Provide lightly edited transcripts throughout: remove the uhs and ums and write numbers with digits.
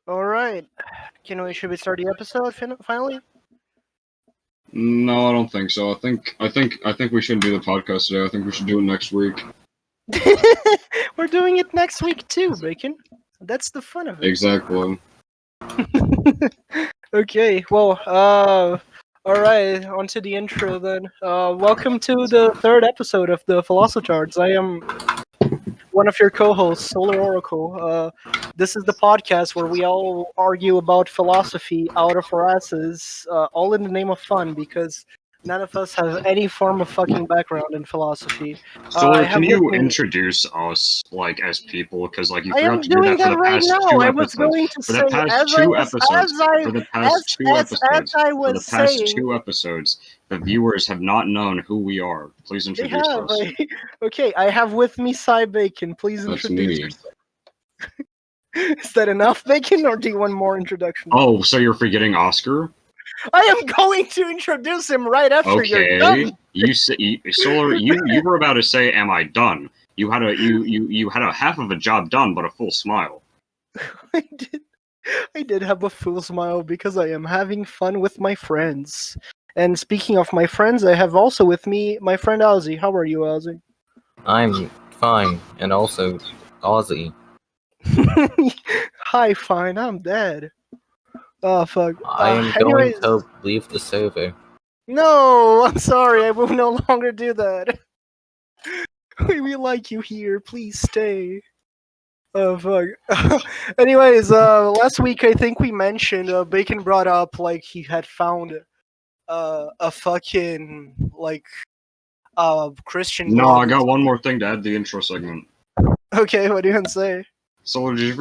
All right. Should we start the episode finally? No, I don't think so. I think we shouldn't do the podcast today. I think we should do it next week. We're doing it next week too, Bacon. That's the fun of it. Exactly. Okay. Well, all right. On to the intro then. Welcome to the third episode of the Philosotards. I am one of your co-hosts, Solar Oracle. This is the podcast where we all argue about philosophy out of our asses, all in the name of fun, because none of us have any form of fucking background in philosophy. Solar, I have can with you me- introduce us as people? Because you I am forgot to do doing that for that the right past now. two I was episodes. going to For say, the past two episodes, for the past two episodes, as I for was the past saying, two episodes, the viewers have not known who we are. Please they introduce have. us. Okay, I have with me Cy Bacon. Please That's introduce me. yourself. Is that enough, Bacon, or do you want more introduction? Oh, so you're forgetting Oscar? I am going to introduce him right after you're done. Solar, you were about to say, "Am I done?" You had a half of a job done, but a full smile. I did have a full smile because I am having fun with my friends. And speaking of my friends, I have also with me my friend Ozzy. How are you, Ozzy? I'm fine, and also Aussie. Hi, fine. I'm dead. Oh fuck. I am going to leave the server. No, I'm sorry. I will no longer do that. We like you here. Please stay. Oh fuck. Anyways, last week I think we mentioned Bacon brought up he had found a fucking Christian. No, blog. I got one more thing to add to the intro segment. Okay, what do you want to say? So, did you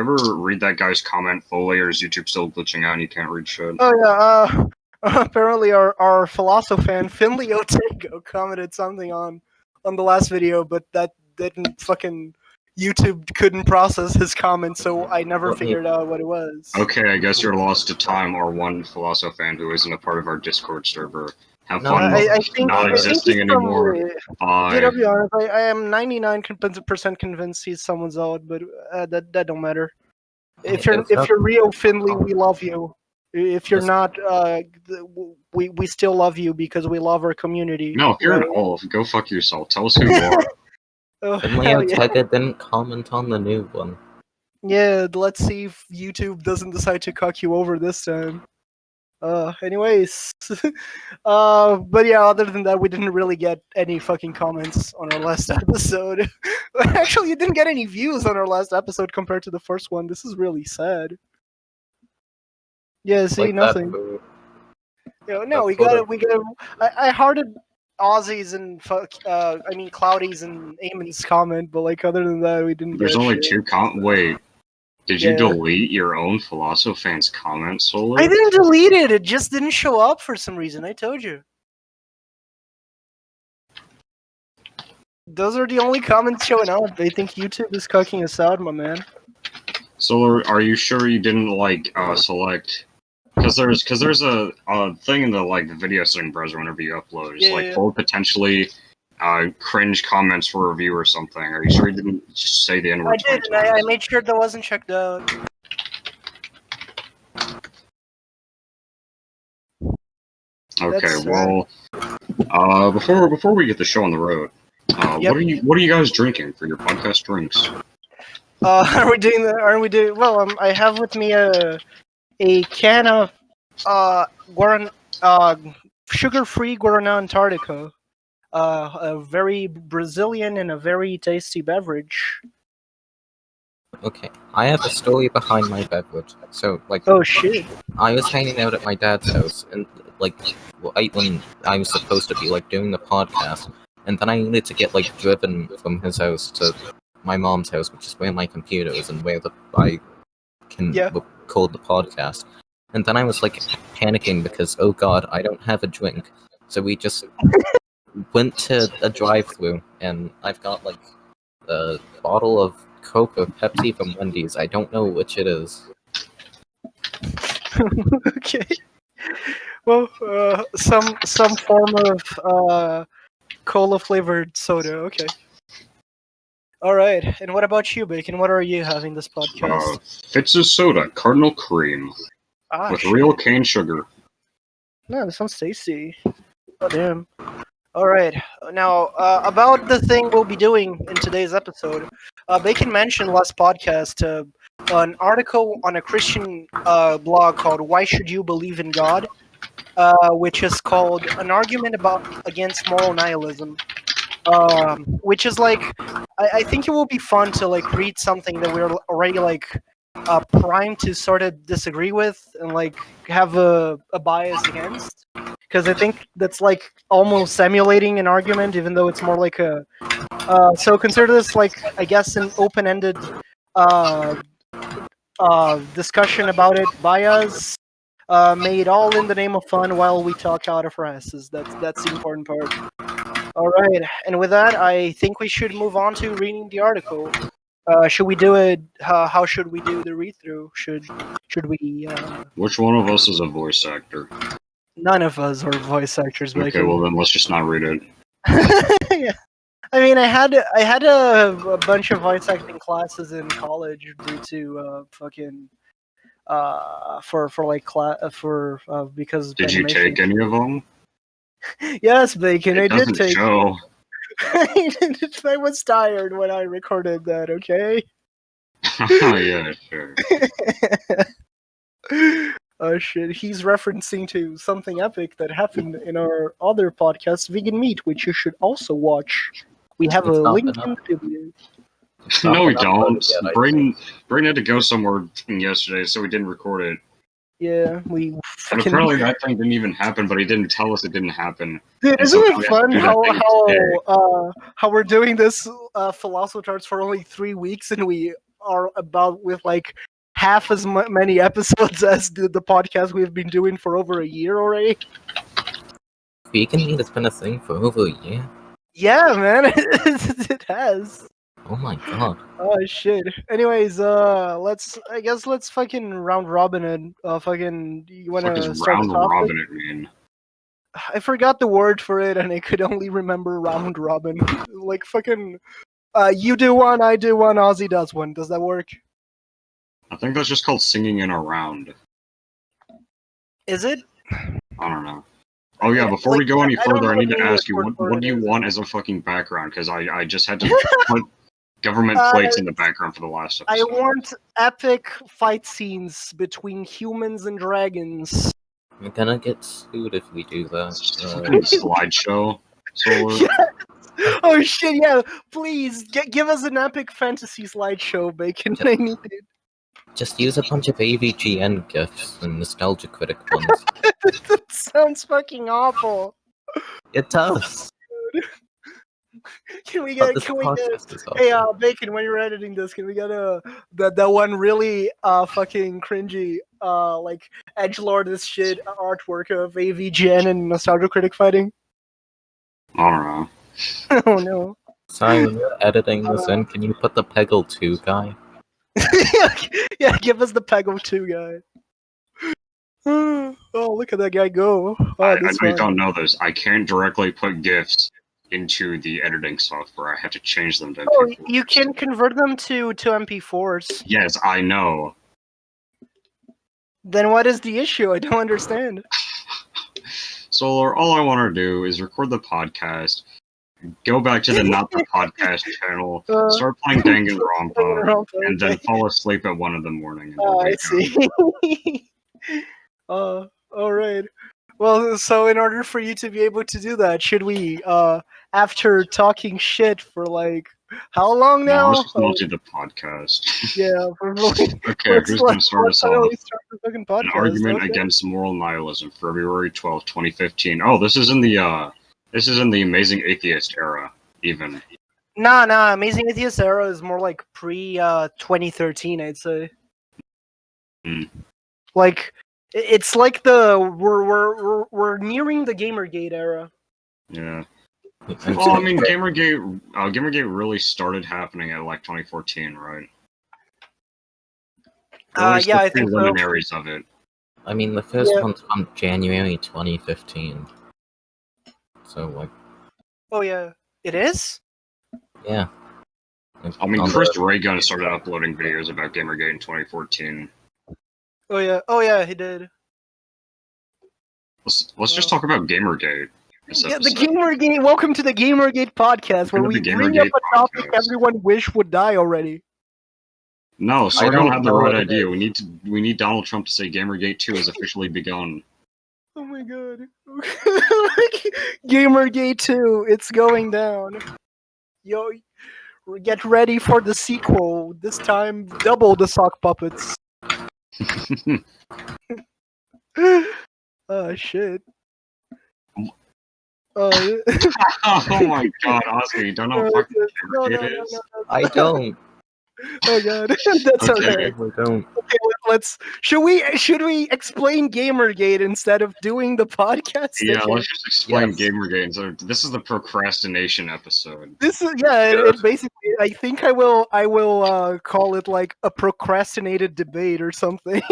ever read that guy's comment? Oh, your YouTube still glitching out and you can't read shit. Oh yeah. Apparently our Philosophan Finley Otego commented something on the last video, but that didn't fucking YouTube couldn't process his comment, so I never figured out what it was. Okay, I guess you're lost to time or one Philosophan who isn't a part of our Discord server. Have No, fun I think, not existing anymore. Bye. To be honest, I am 99% convinced he's someone's out, but that don't matter. If you're real, Finley, we love you. If you're not, we still love you because we love our community. No, if you're an elf, go fuck yourself. Tell us who you are. Oh, Finley hell yeah. Otega didn't comment on the new one. Yeah, let's see if YouTube doesn't decide to cuck you over this time. Anyways, but yeah, other than that, we didn't really get any fucking comments on our last episode. Actually, you didn't get any views on our last episode compared to the first one. This is really sad. Yeah, see, Like nothing. No, we got it. I hearted Aussies and Cloudy's and Eamon's comment, but other than that, we didn't. There's get only shit. two Wait. Did you delete your own Philosophan's comment, Solar? I didn't delete it. It just didn't show up for some reason. I told you. Those are the only comments showing up. They think YouTube is cucking us out, my man. Solar, are you sure you didn't select? Because there's a thing in the video setting browser whenever you upload. It's full of potentially cringe comments for review or something. Are you sure you didn't just say the N-word? I did. I made sure that wasn't checked out. Okay, well, before we get the show on the road, what are you guys drinking for your podcast drinks? Are we doing that? Aren't we doing? Well, I have with me a can of sugar-free Guaraná Antarctica. A very Brazilian and a very tasty beverage. Okay, I have a story behind my beverage. So, oh shit! I was hanging out at my dad's house, and when I was supposed to be doing the podcast, and then I needed to get driven from his house to my mom's house, which is where my computer is and where I can record the podcast. And then I was panicking because, oh god, I don't have a drink. So we just went to a drive-thru, and I've got a bottle of Coke or Pepsi from Wendy's. I don't know which it is. Okay. Well, some form of cola flavored soda. Okay. All right. And what about you, Bacon? What are you having this podcast? Fitz's Soda, Cardinal Cream, with Shit. real cane sugar. No, this sounds tasty. Oh, damn. All right. Now, about the thing we'll be doing in today's episode, Bacon mentioned last podcast an article on a Christian blog called "Why Should You Believe in God," which is called "An Argument Against Moral Nihilism." Which is like, I think it will be fun to like read something that we're already like primed to sort of disagree with and like have a bias against. Because I think that's like almost simulating an argument, even though it's more like a. So consider this like, I guess, an open-ended uh, discussion about it by us, made all in the name of fun while we talk out of our asses. That's the important part. All right, and with that, I think we should move on to reading the article. Should we do it? How should we do the read-through? Should we? Which one of us is a voice actor? None of us are voice actors. But Okay, well then let's just not read it. Yeah. I mean, I had a bunch of voice acting classes in college due to fucking for like because Did you animation. take any of them? Yes, Bacon. It I did doesn't take. show. I was tired when I recorded that. Okay. Yeah, sure. Oh shit! He's referencing to something epic that happened in our other podcast, Vegan Meat, which you should also watch. We have a It's not link been in up. the video. No, we Not don't. uploaded yet, I Braden had to go somewhere yesterday, so we didn't record it. Yeah, we And fucking. apparently that thing didn't even happen, but he didn't tell us it didn't happen. Dude, And so isn't now it we have to fun do that thing today. how we're doing this Philosotards for only 3 weeks and we are about with like half as many episodes as the podcast we've been doing for over a year already? Vegan meat has been a thing for over a year. Yeah, man, it has. Oh my god. Oh shit. Anyways, let's fucking round robin and fucking you What the fuck wanna is start round us off? robin it mean? I forgot the word for it and I could only remember round robin. Like fucking you do one, I do one, Ozzy does one. Does that work? I think that's just called singing in a round. Is it? I don't know. Oh yeah, before we go any further, I need to ask you, what do you want as a fucking background? Because I just had to put government plates in the background for the last I episode. want epic fight scenes between humans and dragons. We're gonna get sued if we do that. Fucking slideshow. Solar. Oh shit, yeah, please, give us an epic fantasy slideshow, Bacon. I need it. Just use a bunch of AVGN gifs and nostalgia critic ones. That sounds fucking awful. It does. Can we But get? this Can we get? podcast is Hey, awesome. Bacon, when you're editing this, can we get that one really fucking cringy like edgelord this shit artwork of AVGN and nostalgia critic fighting? I don't know. Oh no. Sorry, when you're editing this in, can you put the Peggle 2 guy? Yeah, give us the Peggle 2 guy. Oh, look at that guy go. Oh, I this know you one. don't know this. I can't directly put GIFs into the editing software. I have to change them to Oh, MP4s. you can convert them to MP4s. Yes, I know. Then what is the issue? I don't understand. Solar, all I want to do is record the podcast, go back to the Not the Podcast channel, start playing Danganronpa, and then fall asleep at 1 in the morning. I see. Alright. Well, so in order for you to be able to do that, should we, after talking shit for like, how long No, now? let's just not do the podcast. Yeah, Okay, who's going to start us off? The fucking podcast. An argument against moral nihilism, February 12th, 2015. Oh, this is in the Amazing Atheist era, even. Nah, Amazing Atheist era is more like pre 2013, I'd say. Like, it's like we're nearing the Gamergate era. Yeah. Well, I mean, Gamergate really started happening at like 2014, right? Yeah, I think so. Preliminaries of it. I mean, the first one's from January 2015. So, like... Oh, yeah. It is? Yeah. I mean, on Chris the- Reagan started uploading videos about Gamergate in 2014. Oh yeah, he did. Let's just talk about Gamergate. Yeah, the Gamergate. Welcome to the Gamergate podcast, where we bring up a topic everyone wish would die already. No, I Sargon don't had the know right what it idea. is. We need Donald Trump to say Gamergate 2 has officially begun. Oh my god. Gamergate 2, it's going down. Yo, get ready for the sequel. This time, double the sock puppets. Oh shit. Oh my god, Oscar, you don't know what fucking Gamergate is? I don't. Oh god, that's Okay. alright. I don't. Okay, let's. Should we explain Gamergate instead of doing the podcast? Yeah, again? let's just explain Yes. Gamergate. So this is the procrastination episode. This is it basically. I think I will call it like a procrastinated debate or something.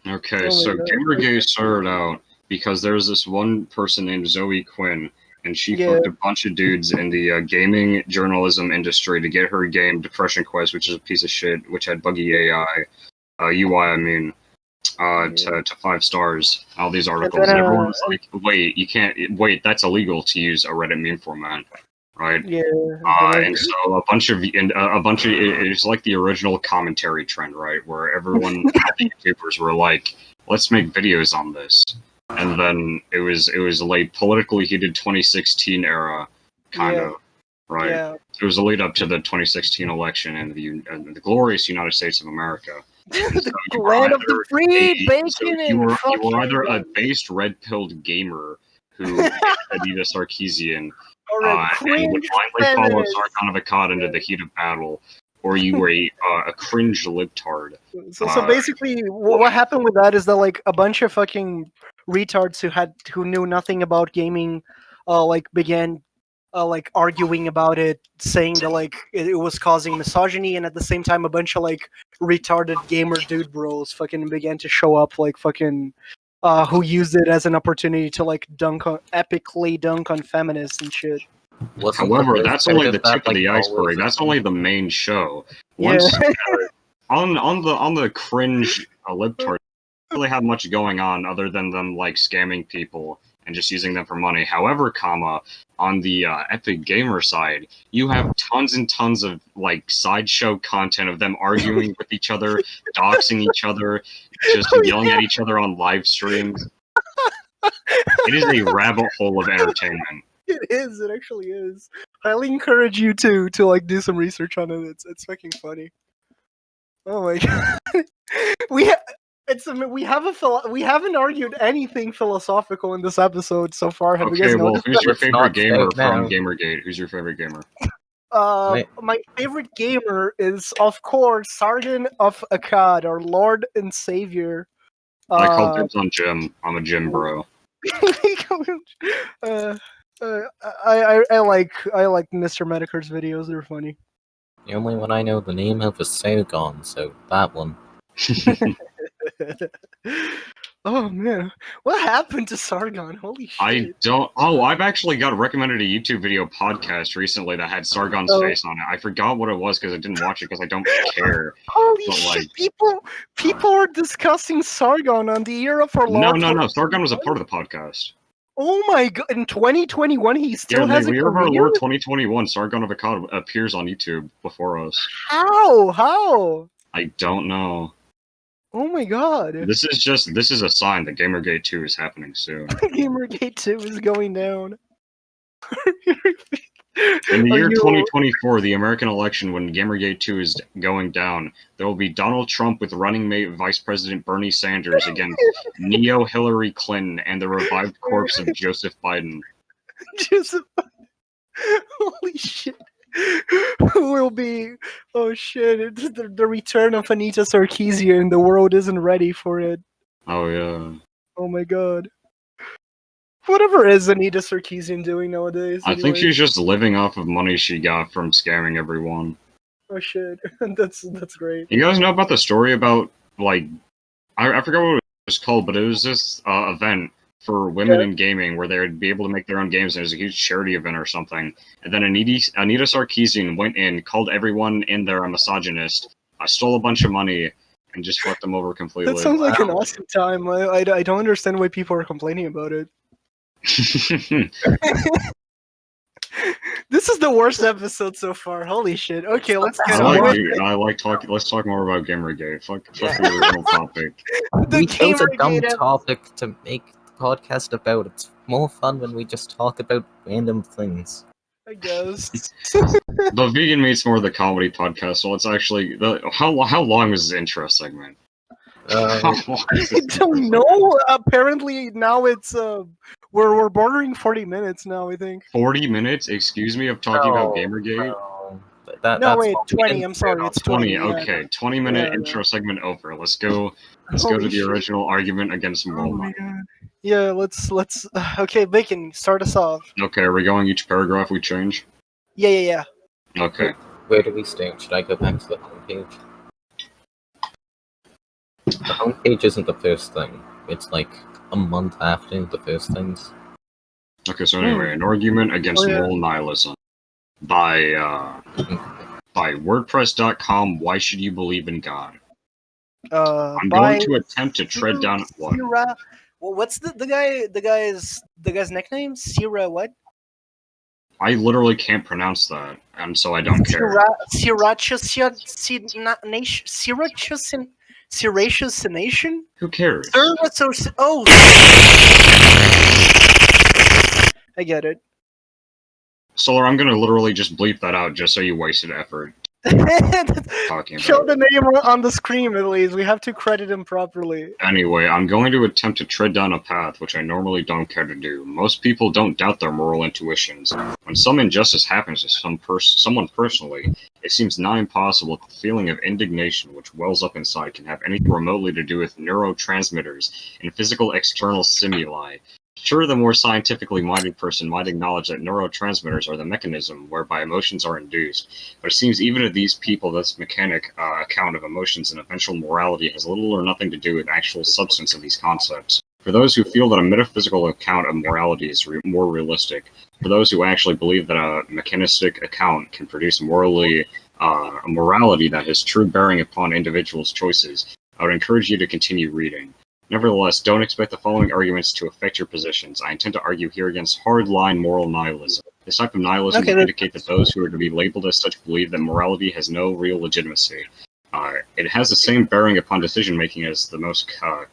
Okay, Oh my so God. Gamergate started out because there was this one person named Zoe Quinn, and she Yeah. fucked a bunch of dudes in the gaming journalism industry to get her game Depression Quest, which is a piece of shit, which had buggy AI, UI, I mean, to 5 stars. All these articles, and everyone was like, "Wait, you can't. Wait, that's illegal to use a Reddit meme format, right?" Yeah. And so a bunch of it's like the original commentary trend, right? Where everyone, all the YouTubers were like, "Let's make videos on this," and then it was like politically heated 2016 era, kind of, right? Yeah. It was a lead up to the 2016 election and the glorious United States of America. The land of the free, bacon, you were fucking. either a based red-pilled gamer who hated Anita Sarkeesian Or a and would cringe blindly follow feminist. Sargon of Akkad into the heat of battle, or you were a cringe libtard. So basically, what happened with that is that like a bunch of fucking retards who knew nothing about gaming, like began like arguing about it, saying that like it was causing misogyny, and at the same time, a bunch of like retarded gamer dude bros fucking began to show up, like fucking. Who used it as an opportunity to like epically dunk on feminists and shit. However, that's only the tip of the iceberg. That's only the main show. Once on the cringe libtard, don't really have much going on other than them like scamming people and just using them for money. However, on the Epic Gamer side, you have tons and tons of like sideshow content of them arguing with each other, doxing each other, just yelling at each other on live streams. It is a rabbit hole of entertainment. It is. It actually is. I highly encourage you to like do some research on it. It's fucking funny. Oh my god. we haven't argued anything philosophical in this episode so far. Have you guys noticed? Who's your favorite gamer now. from Gamergate? Who's your favorite gamer? My favorite gamer is, of course, Sargon of Akkad, our Lord and Savior. I call dibs on Jim. I'm a Jim bro. I like Mr. Medicare's videos. They're funny. The only one I know the name of is Sargon, so that one. Oh man, what happened to Sargon? Holy shit! I don't. Oh, I've actually got recommended a YouTube video podcast recently that had Sargon's face on it. I forgot what it was because I didn't watch it because I don't care. Holy shit! People are discussing Sargon on the Era for Lord. No. Sargon was a part of the podcast. Oh my god! In 2021, he still has a career. The Year of Our Lord 2021, Sargon of Akkad appears on YouTube before us. How? I don't know. Oh my god. This is a sign that Gamergate 2 is happening soon. Gamergate 2 is going down. In the year 2024, the American election, when Gamergate 2 is going down, there will be Donald Trump with running mate Vice President Bernie Sanders against Neo Hillary Clinton and the revived corpse of Joseph Biden. Holy shit. Who will be? Oh shit! It's the return of Anita Sarkeesian. The world isn't ready for it. Oh yeah. Oh my god. Whatever is Anita Sarkeesian doing nowadays? I think she's just living off of money she got from scamming everyone. Oh shit! That's great. You guys know about the story about like I forgot what it was called, but it was this event for women in gaming, where they would be able to make their own games. And it was a huge charity event or something. And then Anita Sarkeesian went in, called everyone in there a misogynist, stole a bunch of money, and just fucked them over completely. That sounds like an awesome time. I don't understand why people are complaining about it. This is the worst episode so far. Holy shit. Okay, let's get on. Let's talk more about Gamergate. Fuck the original topic. We chose a dumb topic to make the podcast about. It's more fun when we just talk about random things. I guess. The Vegan Meat's more the comedy podcast, so it's actually how long was this intro segment? I don't know. Apparently now it's we're bordering 40 minutes now, I think. 40 minutes? Excuse me, of talking about Gamergate? No, wait, 20. I'm sorry, it's 20. Okay, 20-minute intro segment over. Let's go to the original argument against moral nihilism. Yeah, let's okay, Bacon, start us off. Okay, are we going each paragraph we change? Yeah. Okay. Where do we start? Should I go back to the homepage? The homepage isn't the first thing. It's like a month after the first things. Okay, so anyway, an argument against moral nihilism by WordPress.com. Why should you believe in God? I'm going to attempt to tread down what? Well, what's the guy's nickname? Sira what? I literally can't pronounce that, and so I don't care. Syracuse Nation? Who cares? I get it. Solar, I'm gonna literally just bleep that out just so you wasted effort. Show the name on the screen at least. We have to credit him properly. Anyway, I'm going to attempt to tread down a path which I normally don't care to do. Most people don't doubt their moral intuitions. When some injustice happens to someone personally, it seems nigh impossible that the feeling of indignation which wells up inside can have anything remotely to do with neurotransmitters and physical external stimuli. Sure, the more scientifically minded person might acknowledge that neurotransmitters are the mechanism whereby emotions are induced, but it seems even to these people this mechanic account of emotions and eventual morality has little or nothing to do with actual substance of these concepts. For those who feel that a metaphysical account of morality is more realistic, for those who actually believe that a mechanistic account can produce a morality that has true bearing upon individuals' choices, I would encourage you to continue reading. Nevertheless, don't expect the following arguments to affect your positions. I intend to argue here against hard-line moral nihilism. This type of nihilism would indicate that those who are to be labeled as such believe that morality has no real legitimacy. It has the same bearing upon decision-making as the most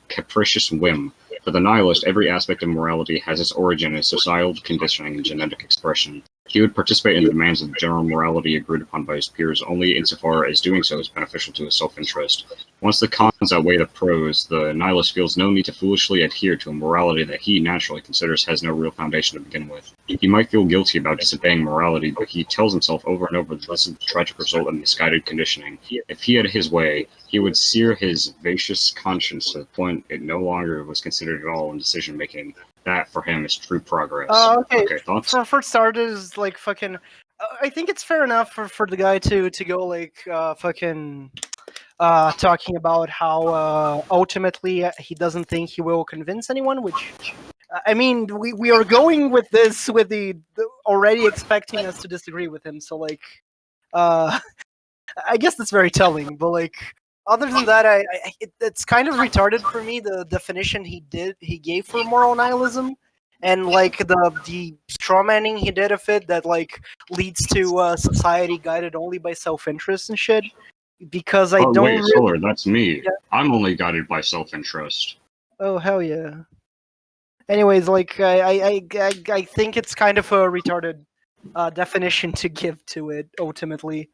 capricious whim. For the nihilist, every aspect of morality has its origin in societal conditioning and genetic expression. He would participate in the demands of general morality agreed upon by his peers only insofar as doing so is beneficial to his self-interest. Once the cons outweigh the pros, the nihilist feels no need to foolishly adhere to a morality that he naturally considers has no real foundation to begin with. He might feel guilty about disobeying morality, but he tells himself over and over that this is the tragic result of misguided conditioning. If he had his way, he would sear his vicious conscience to the point it no longer was considered at all in decision-making. That, for him, is true progress. Okay, thoughts? For starters, like, fucking... I think it's fair enough for the guy to go, like, fucking... talking about how ultimately he doesn't think he will convince anyone, which... I mean, we are going with this with the already expecting us to disagree with him, so, like... I guess that's very telling, but, like... Other than that, it's kind of retarded for me, the definition he gave for moral nihilism, and like the strawmanning he did of it that like leads to a society guided only by self-interest and shit. Because I don't. Wait, Solar, that's me. Yeah. I'm only guided by self-interest. Oh hell yeah. Anyways, like I think it's kind of a retarded definition to give to it ultimately.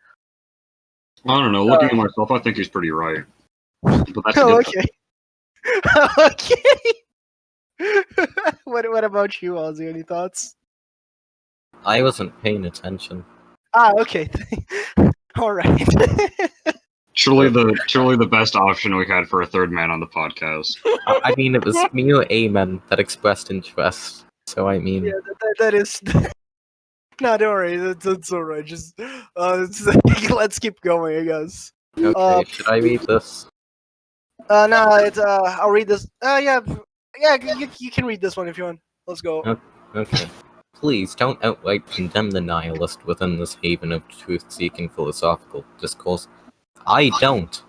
I don't know. Looking at myself, I think he's pretty right. But that's okay. Okay. What about you, Ozzy? Any thoughts? I wasn't paying attention. Okay. All right. Truly the best option we had for a third man on the podcast. I mean, it was me or Amen that expressed interest. So I mean, yeah, that is. No, don't worry. That's all right. Just let's keep going, I guess. Okay, should I read this? No, it's I'll read this. Yeah, Yeah, you can read this one if you want. Let's go. Okay. Please don't outright condemn the nihilist within this haven of truth-seeking philosophical discourse. I don't.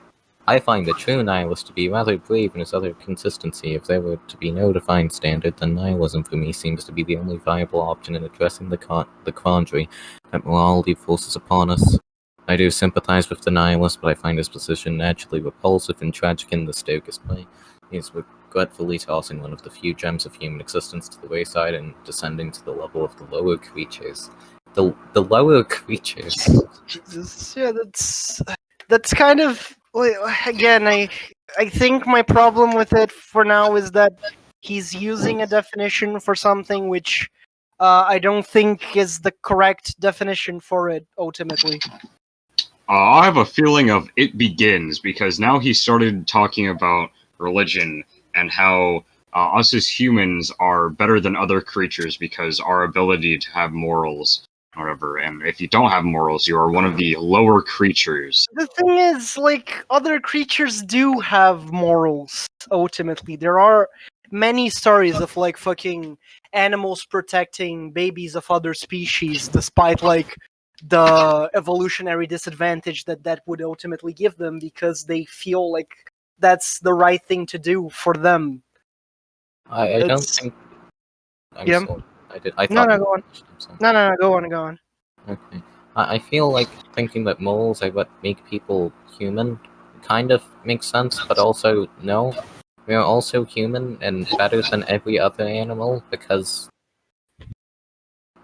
I find the true nihilist to be rather brave in his utter consistency. If there were to be no defined standard, then nihilism for me seems to be the only viable option in addressing the quandary that morality forces upon us. I do sympathize with the nihilist, but I find his position naturally repulsive and tragic in the Stokist way. He is regretfully tossing one of the few gems of human existence to the wayside and descending to the level of the lower creatures. The lower creatures. Jesus, yeah, that's kind of again. I think my problem with it for now is that he's using a definition for something which I don't think is the correct definition for it ultimately. I have a feeling of it begins because now he started talking about religion and how us as humans are better than other creatures because our ability to have morals, whatever. And if you don't have morals, you are one of the lower creatures. The thing is, like, other creatures do have morals, ultimately. There are many stories of, like, fucking animals protecting babies of other species, despite, like, the evolutionary disadvantage that would ultimately give them because they feel like that's the right thing to do for them. I don't It's think. I'm yeah. sorry. I No, thought no, you go on. finished. I'm sorry. No, go on, go on. Okay. I feel like thinking that morals are what make people human kind of makes sense, but also no. We are also human and better than every other animal because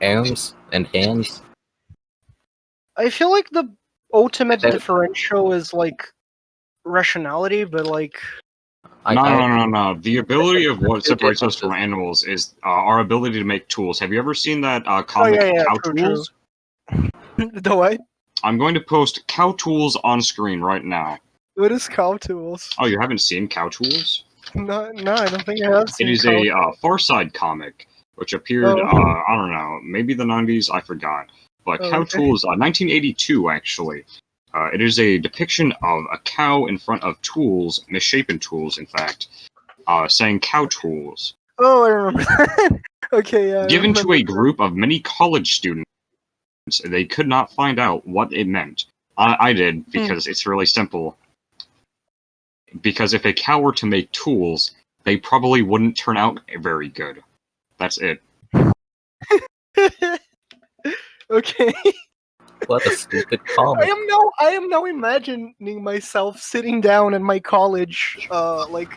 arms and hands. I feel like the ultimate That- differential is like rationality, but like No. The ability of what separates us from animals is our ability to make tools. Have you ever seen that comic Cow true. Tools? The what? I'm going to post Cow Tools on screen right now. What is cow tools? Oh, you haven't seen Cow Tools? No, I don't think I have It seen is cow. a Far Side comic, which appeared, Oh. I don't know, maybe the 90s, I forgot. But Oh, Cow okay. Tools, 1982, actually. It is a depiction of a cow in front of tools, misshapen tools, in fact, saying Cow Tools. Oh, I remember that. Okay, yeah. I Given to remember a that. group of many college students, they could not find out what it meant. I did, because it's really simple. Because if a cow were to make tools, they probably wouldn't turn out very good. That's it. Okay. What a stupid comic. I am now imagining myself sitting down in my college like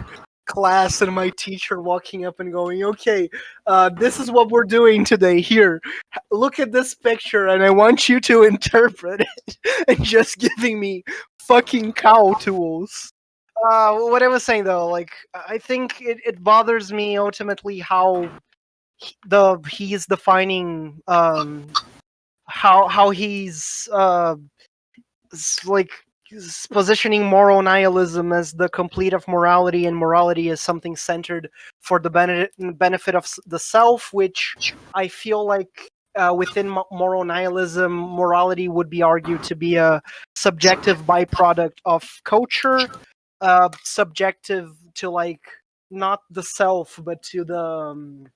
class and my teacher walking up and going, "Okay, this is what we're doing today. Here, look at this picture and I want you to interpret it." And just giving me fucking cow tools. What I was saying though, like I think it bothers me ultimately how he's defining how he's like positioning moral nihilism as the complete of morality, and morality is something centered for the benefit of the self, which I feel like within moral nihilism, morality would be argued to be a subjective byproduct of culture, subjective to like not the self but to the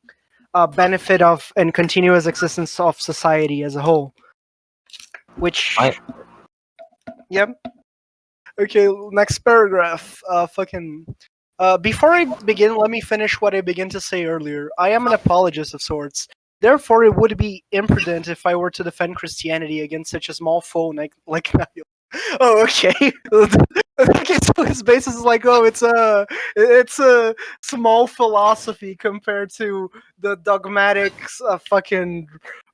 benefit of and continuous existence of society as a whole, which yep. Okay, next paragraph. Before I begin, let me finish what I began to say earlier. I am an apologist of sorts. Therefore, it would be imprudent if I were to defend Christianity against such a small foe like Oh, okay. Okay, so his basis is like, oh, it's a small philosophy compared to the dogmatic fucking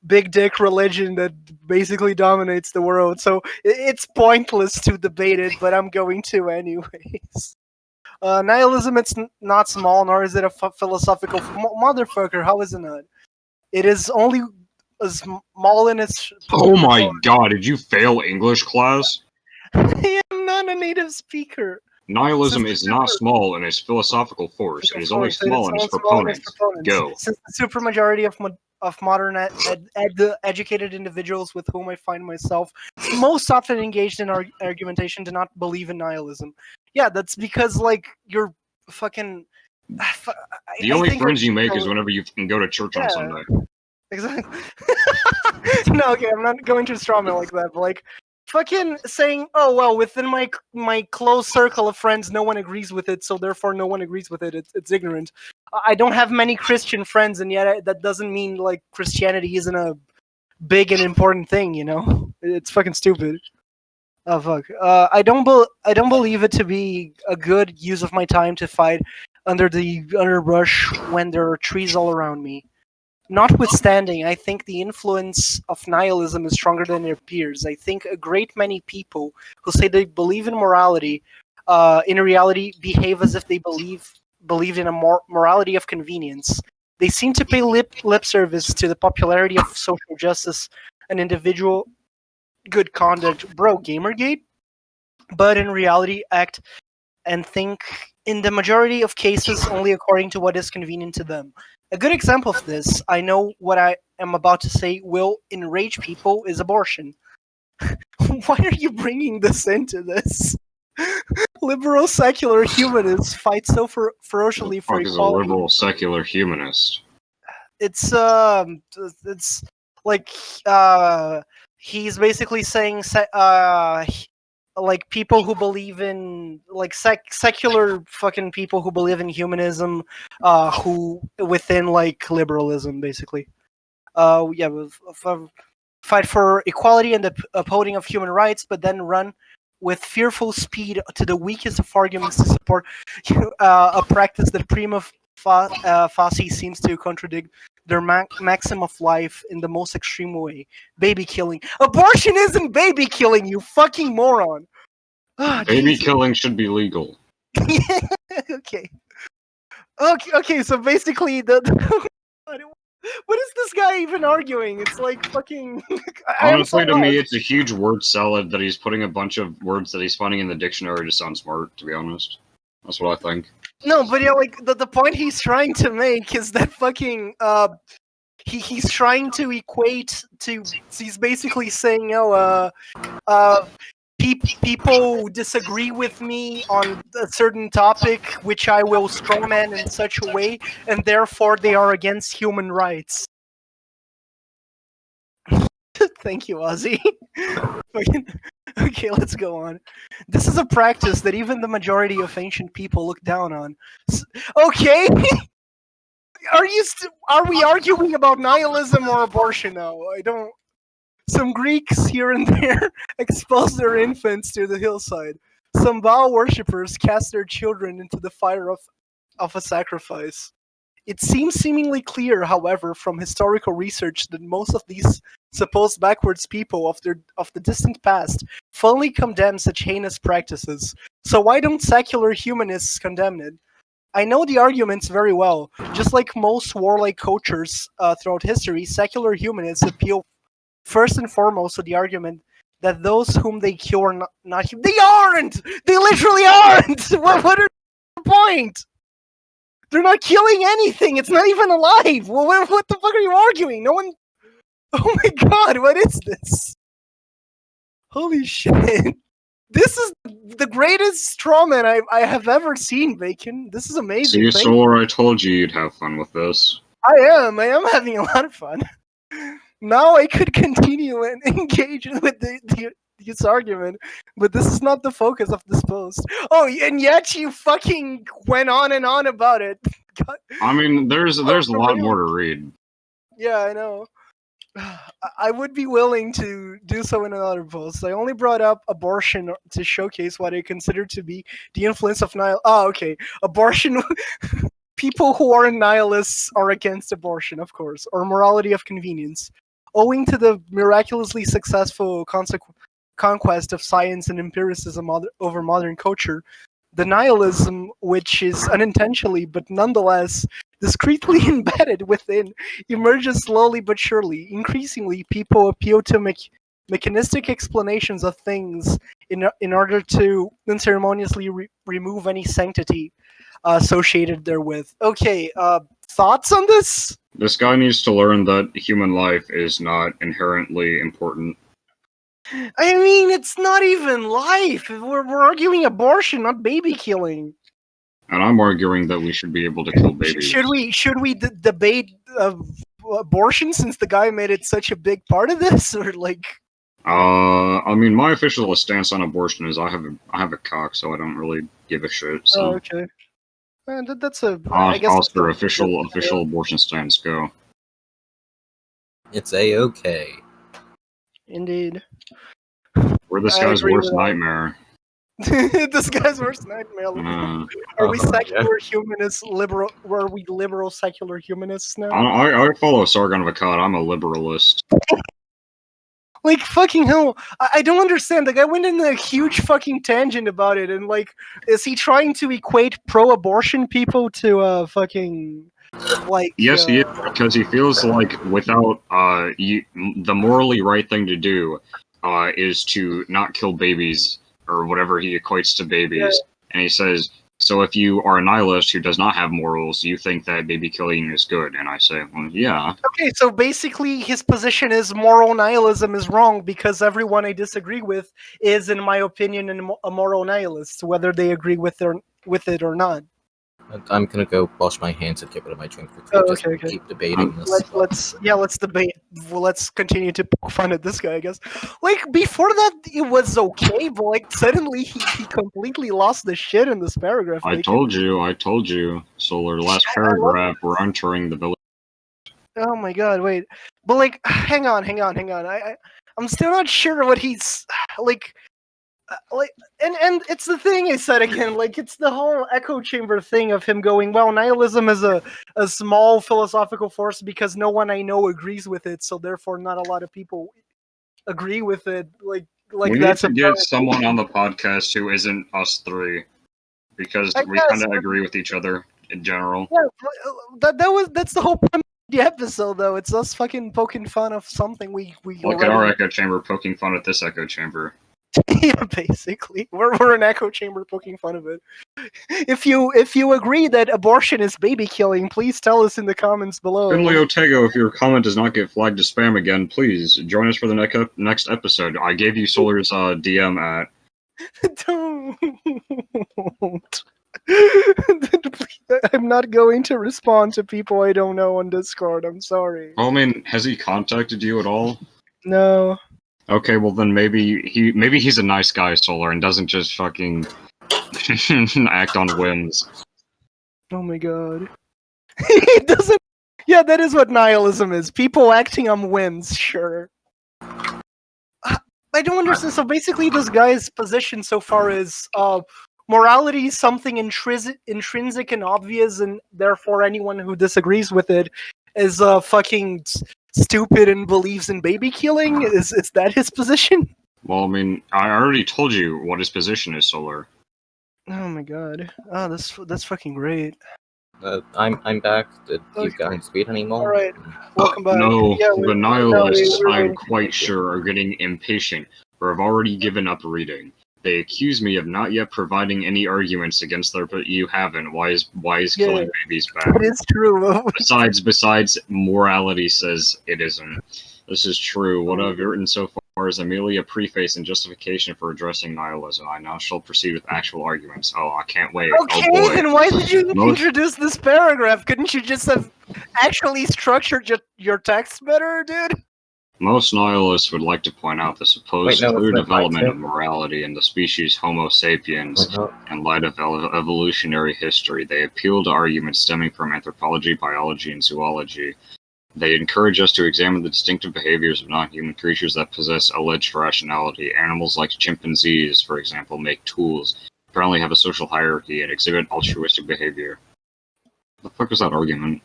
big dick religion that basically dominates the world. So it's pointless to debate it, but I'm going to anyways. Nihilism, it's not small, nor is it a philosophical motherfucker. How is it not? It is only as small in its. Oh my god, did you fail English class? I am not a native speaker. Nihilism is not small in its philosophical force, it is only small in its proponents. Go. Since the supermajority of modern educated individuals with whom I find myself most often engaged in argumentation do not believe in nihilism. Yeah, that's because like you're fucking The only friends you make is whenever you can go to church on Sunday. Exactly. No, okay, I'm not going to straw man like that, but like fucking saying, oh well, within my close circle of friends, no one agrees with it, so therefore no one agrees with it. It's ignorant. I don't have many Christian friends, and yet that doesn't mean like Christianity isn't a big and important thing. You know, it's fucking stupid. Oh fuck. I don't believe it to be a good use of my time to fight under the underbrush when there are trees all around me. Notwithstanding, I think the influence of nihilism is stronger than it appears. I think a great many people who say they believe in morality, in reality, behave as if they believed in a morality of convenience. They seem to pay lip service to the popularity of social justice and individual good conduct, bro, Gamergate, but in reality, act and think in the majority of cases only according to what is convenient to them. A good example of this, I know what I am about to say will enrage people, is abortion. Why are you bringing this into this? Liberal secular humanists fight so ferociously for Fuck is a equality. liberal secular humanist? It's like he's basically saying like people who believe in like secular fucking people who believe in humanism, who within like liberalism, basically. Yeah, fight for equality and the upholding of human rights, but then run with fearful speed to the weakest of arguments to support a practice that prima facie seems to contradict their maxim of life in the most extreme way. Baby killing. Abortion isn't baby killing, you fucking moron! Baby killing should be legal. Okay. Okay, so basically what is this guy even arguing? It's like fucking Honestly, to me, it's a huge word salad that he's putting a bunch of words that he's finding in the dictionary to sound smart, to be honest. That's what I think. No, but yeah, like the point he's trying to make is that fucking he's trying to equate to, he's basically saying, people disagree with me on a certain topic, which I will strawman in such a way, and therefore they are against human rights. Thank you, Ozzy. Okay, let's go on. This is a practice that even the majority of ancient people look down on. Okay? Are we arguing about nihilism or abortion now? I don't. Some Greeks here and there expose their infants to the hillside. Some Baal worshippers cast their children into the fire of a sacrifice. It seems seemingly clear, however, from historical research that most of these supposed backwards people of the distant past fully condemn such heinous practices. So why don't secular humanists condemn it? I know the arguments very well. Just like most warlike cultures throughout history, secular humanists appeal first and foremost to the argument that those whom they kill are not human. They aren't! They literally aren't! What is the point? They're not killing anything. It's not even alive. Well, what the fuck are you arguing? No one. Oh my god, what is this? Holy shit. This is the greatest strawman I have ever seen, Bacon. This is amazing. See, Solar, I told you you'd have fun with this. I am having a lot of fun. Now I could continue and engage with this argument, but this is not the focus of this post. Oh, and yet you fucking went on and on about it. God. I mean, there's a lot more to read. Yeah, I know. I would be willing to do so in another post. I only brought up abortion to showcase what I consider to be the influence of nihilism. Oh, okay. Abortion. People who are nihilists are against abortion, of course, or morality of convenience. Owing to the miraculously successful conquest of science and empiricism over modern culture, the nihilism, which is unintentionally but nonetheless discreetly embedded within, emerges slowly but surely. Increasingly, people appeal to mechanistic explanations of things in order to unceremoniously remove any sanctity associated therewith. Okay, thoughts on this? This guy needs to learn that human life is not inherently important. I mean, it's not even life. We're arguing abortion, not baby killing. And I'm arguing that we should be able to kill babies. Should we debate abortion since the guy made it such a big part of this, or like? I mean, my official stance on abortion is I have a cock, so I don't really give a shit. So. Oh, okay. That's a. I guess How's their official abortion stance go? It's a-okay. Indeed. We're this guy's worst nightmare. This guy's worst nightmare. Are we secular humanists? Liberal? Were we liberal secular humanists now? I follow Sargon of Akkad. I'm a liberalist. Like, fucking hell, I don't understand. The guy went in a huge fucking tangent about it, and like, is he trying to equate pro-abortion people to fucking like? Yes, he is, because he feels like without the morally right thing to do is to not kill babies or whatever he equates to babies, yeah. And he says, so if you are a nihilist who does not have morals, you think that baby killing is good? And I say, well, yeah. Okay, so basically his position is moral nihilism is wrong because everyone I disagree with is, in my opinion, a moral nihilist, whether they agree with it or not. I'm gonna go wash my hands and get rid of my drink for okay. Keep debating this. Let's debate. Well, let's continue to poke fun at this guy, I guess. Like, before that, it was okay, but like suddenly he completely lost the shit in this paragraph. I told you. Solar, last paragraph, we're entering the village. Oh my god, wait. But like, hang on. I'm still not sure what he's like. And it's the thing I said again, like, it's the whole echo chamber thing of him going, well, nihilism is a small philosophical force because no one I know agrees with it, so therefore not a lot of people agree with it. Like we that's need to get someone on the podcast who isn't us three, because we kind of agree with each other in general. Yeah, that's the whole point of the episode, though. It's us fucking poking fun of something we look at our echo chamber poking fun at this echo chamber. Yeah, basically, we're an echo chamber poking fun of it. If you agree that abortion is baby killing, please tell us in the comments below. Finley Otego, if your comment does not get flagged as spam again, please join us for the next episode. I gave you Solar's DM at. Don't. I'm not going to respond to people I don't know on Discord. I'm sorry. I mean, has he contacted you at all? No. Okay, well then maybe he's a nice guy, Solar, and doesn't just fucking act on whims. Oh my god. He doesn't. Yeah, that is what nihilism is. People acting on whims, sure. I don't understand. So basically, this guy's position so far is morality is something intrinsic and obvious, and therefore anyone who disagrees with it is fucking stupid and believes in baby killing. Is that his position? Well, I mean, I already told you what his position is, Solar. Oh my god. Oh, that's fucking great. I'm back. Did you guys read anymore? Alright, welcome back. No, the nihilists, I'm quite sure, are getting impatient, or have already given up reading. They accuse me of not yet providing any arguments against their, but you haven't. Why is killing babies bad? It is true. Besides, morality says it isn't. This is true. What I've written so far is merely a preface and justification for addressing nihilism. I now shall proceed with actual arguments. Oh, I can't wait. Okay, then why did you introduce this paragraph? Couldn't you just have actually structured your text better, dude? Most nihilists would like to point out the supposed clear development of morality in the species Homo sapiens in light of evolutionary history. They appeal to arguments stemming from anthropology, biology, and zoology. They encourage us to examine the distinctive behaviors of non-human creatures that possess alleged rationality. Animals like chimpanzees, for example, make tools, apparently have a social hierarchy, and exhibit altruistic behavior. What the fuck is that argument?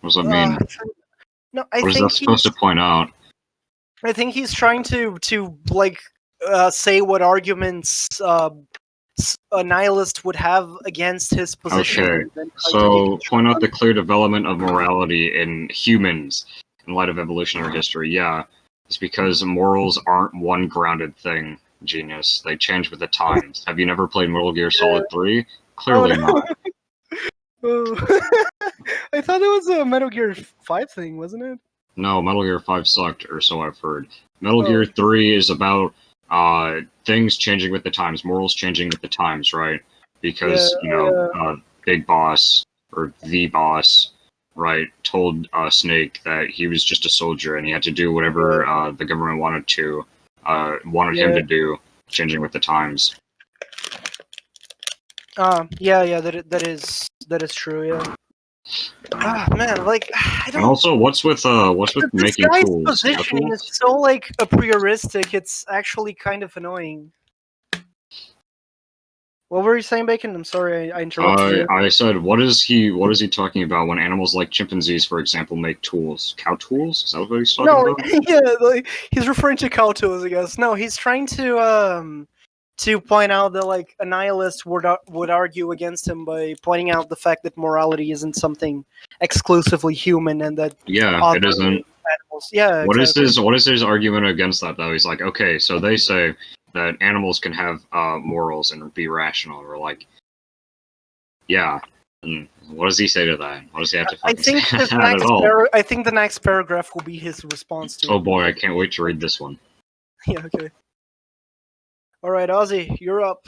What does that mean? No, what is that supposed to point out? I think he's trying to like say what arguments a nihilist would have against his position. Okay, so point out the clear development of morality in humans in light of evolutionary history. Yeah, it's because morals aren't one grounded thing, genius. They change with the times. Have you never played Metal Gear Solid 3? Clearly not. I thought it was a Metal Gear 5 thing, wasn't it? No, Metal Gear 5 sucked, or so I've heard. Metal Gear 3 is about things changing with the times, morals changing with the times, right? because Big Boss or the boss, right, told Snake that he was just a soldier and he had to do whatever the government wanted him to do, changing with the times. That is true. Yeah. Man, like I don't. And also, what's with making this guy's tools? positioning is so like a prioristic. It's actually kind of annoying. What were you saying, Bacon? I'm sorry, I interrupted you. I said, what is he talking about when animals like chimpanzees, for example, make tools? Cow tools? Is that what he's talking about? Yeah, like, he's referring to cow tools, I guess. No, he's trying to point out that like a nihilist would argue against him by pointing out the fact that morality isn't something exclusively human and that it isn't. Animals. Yeah, what exactly. What is his argument against that though? He's like, okay, so they say that animals can have morals and be rational. We're like, yeah. And what does he say to that? What does he have to fucking say to that at all? I think the next paragraph will be his response to it. Oh boy, I can't wait to read this one. Yeah, okay. Alright, Ozzy, you're up.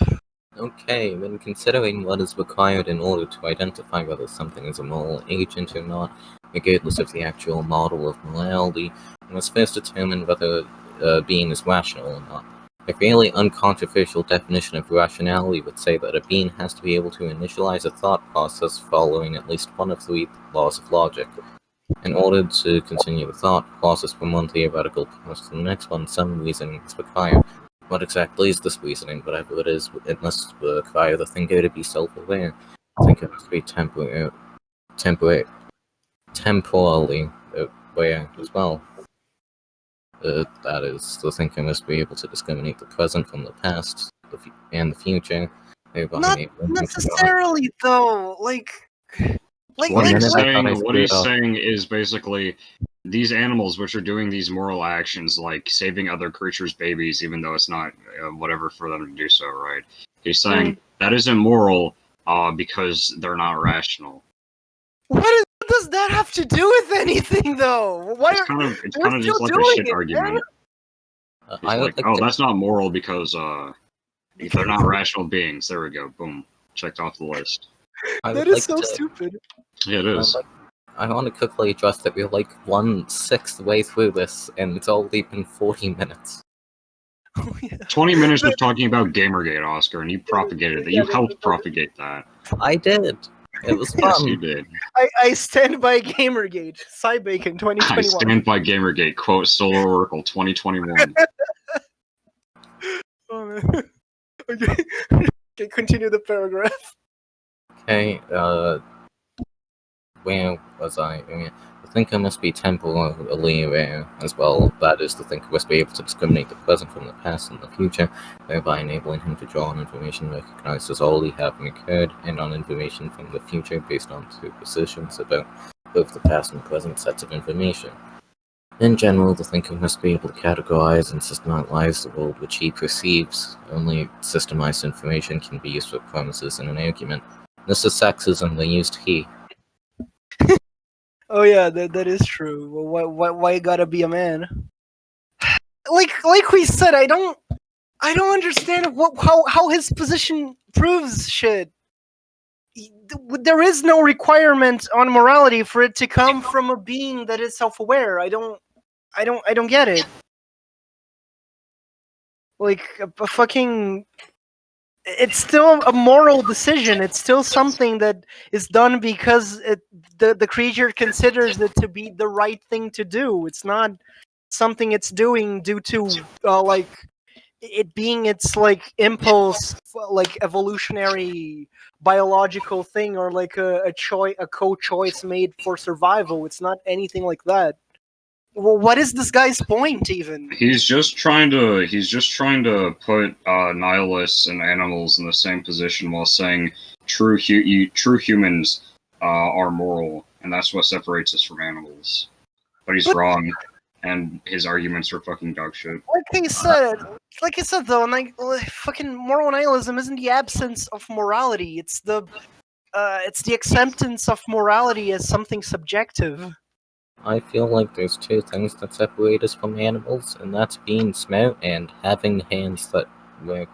Okay, when considering what is required in order to identify whether something is a moral agent or not, regardless of the actual model of morality, we must first determine whether a being is rational or not. A fairly uncontroversial definition of rationality would say that a being has to be able to initialize a thought process following at least one of 3 laws of logic. In order to continue the thought process from one theoretical premise to the next one, some reasoning is required. What exactly is this reasoning? Whatever it is, it must require the thinker to be self-aware. The thinker must be temporally aware as well. That is, the thinker must be able to discriminate the present from the past and the future. Not necessarily, though. What he's saying is basically these animals which are doing these moral actions, like saving other creatures' babies, even though it's not whatever for them to do so, right? He's saying that isn't moral because they're not rational. What does that have to do with anything, though? It's kind of just like a shit argument. He's like, that's not moral because they're not rational beings. There we go. Boom. Checked off the list. That is so stupid. Yeah, it is. I want to quickly address that we're like 1/6 way through this, and it's only been 40 minutes. Oh, yeah. 20 minutes of talking about Gamergate, Oscar, and you propagated that. You helped propagate that. I did. It was fun. Yes, you did. I stand by Gamergate. Cybacon 2021. I stand by Gamergate. Quote Solar Oracle 2021. Oh, man. Okay. Okay, continue the paragraph. Okay, where was I? The thinker must be temporally aware as well. That is, the thinker must be able to discriminate the present from the past and the future, thereby enabling him to draw on information recognized as already having occurred, and on information from the future based on suppositions about both the past and present sets of information. In general, the thinker must be able to categorize and systematize the world which he perceives. Only systemized information can be used for premises in an argument. This is sexism, they used he. Oh yeah, that is true. Well, why you gotta be a man? Like we said, I don't understand how his position proves shit. There is no requirement on morality for it to come from a being that is self-aware. I don't get it. Like a fucking. It's still a moral decision. It's still something that is done because the creature considers it to be the right thing to do. It's not something it's doing due to like it being its like impulse, like evolutionary biological thing, or like a co-choice made for survival. It's not anything like that. Well, what is this guy's point even? He's just trying to put nihilists and animals in the same position while saying true humans are moral, and that's what separates us from animals. But he's wrong, and his arguments are fucking dog shit. Like I said though, and fucking moral nihilism isn't the absence of morality. It's the acceptance of morality as something subjective. I feel like there's 2 things that separate us from animals, and that's being smart and having hands that work.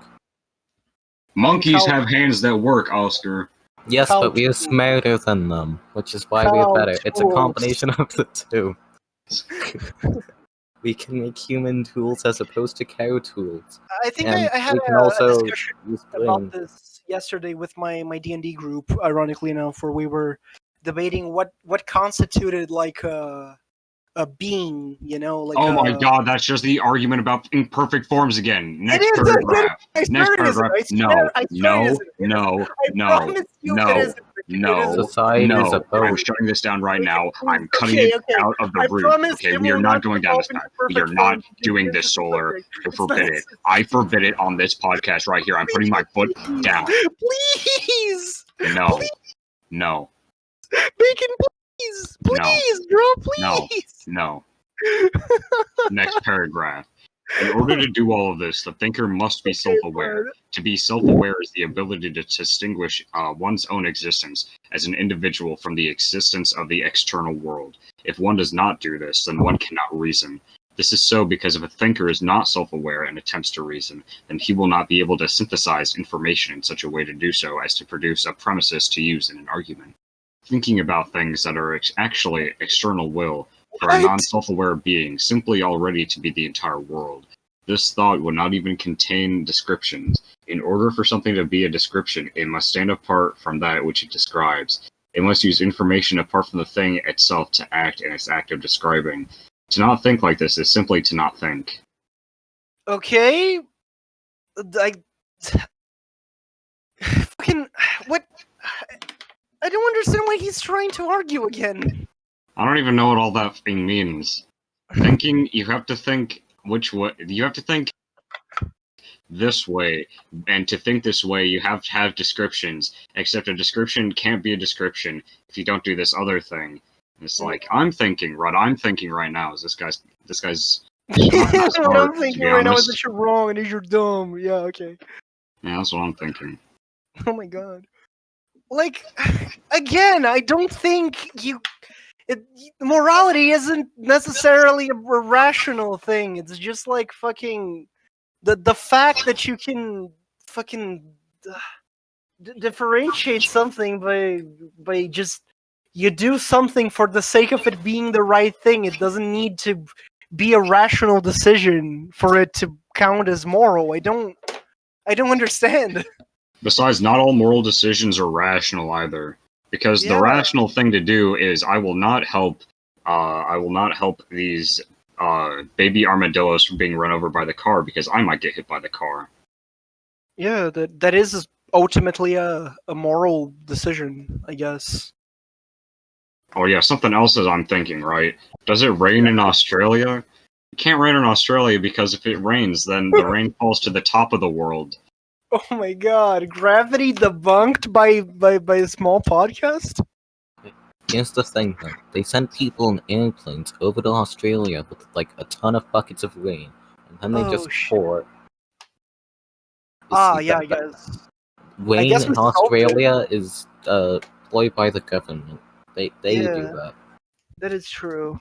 Monkeys have hands that work, Oscar. Yes, but we are smarter than them, which is why we are better. It's a combination of the two. We can make human tools as opposed to cow tools. I think And I had we can a also discussion use about this yesterday with my D&D group, ironically enough, where we were debating what constituted like a being, you know, like oh my god, that's just the argument about imperfect forms again. Next paragraph. Next paragraph. No. Society is a boat. I'm shutting this down right now. I'm cutting it out of the room. Okay, we are not going down this path. We are not doing this, Solar. I forbid it. I forbid it on this podcast right here. I'm putting my foot down. Please! No. No. Bacon, please! Please, no. bro, please! No. Next paragraph. In order to do all of this, the thinker must be self-aware. To be self-aware is the ability to distinguish one's own existence as an individual from the existence of the external world. If one does not do this, then one cannot reason. This is so because if a thinker is not self-aware and attempts to reason, then he will not be able to synthesize information in such a way to do so as to produce a premises to use in an argument. Thinking about things that are actually external will, for a non-self-aware being, simply already to be the entire world. This thought would not even contain descriptions. In order for something to be a description, it must stand apart from that which it describes. It must use information apart from the thing itself to act in its act of describing. To not think like this is simply to not think. Okay. Fucking... What... I don't understand why he's trying to argue again. I don't even know what all that thing means. Thinking, you have to think which way. You have to think this way, and to think this way, you have to have descriptions. Except a description can't be a description if you don't do this other thing. It's like I'm thinking right now is this guy's. What I'm thinking right now is that you're wrong and you're dumb. Yeah, okay. Yeah, that's what I'm thinking. Oh my god. Like, again, I don't think morality isn't necessarily a rational thing. It's just like fucking the fact that you can fucking differentiate something by just you do something for the sake of it being the right thing. It doesn't need to be a rational decision for it to count as moral. I don't understand. Besides, not all moral decisions are rational either. Because the rational thing to do is I will not help these baby armadillos from being run over by the car because I might get hit by the car. Yeah, that is ultimately a moral decision, I guess. Oh yeah, something else is I'm thinking, right? Does it rain in Australia? It can't rain in Australia because if it rains, then the rain falls to the top of the world. Oh my god, gravity debunked by a small podcast? Here's the thing though, they sent people in airplanes over to Australia with like a ton of buckets of rain, and then they just pour. I guess. Rain in Australia is employed by the government. They do that. That is true.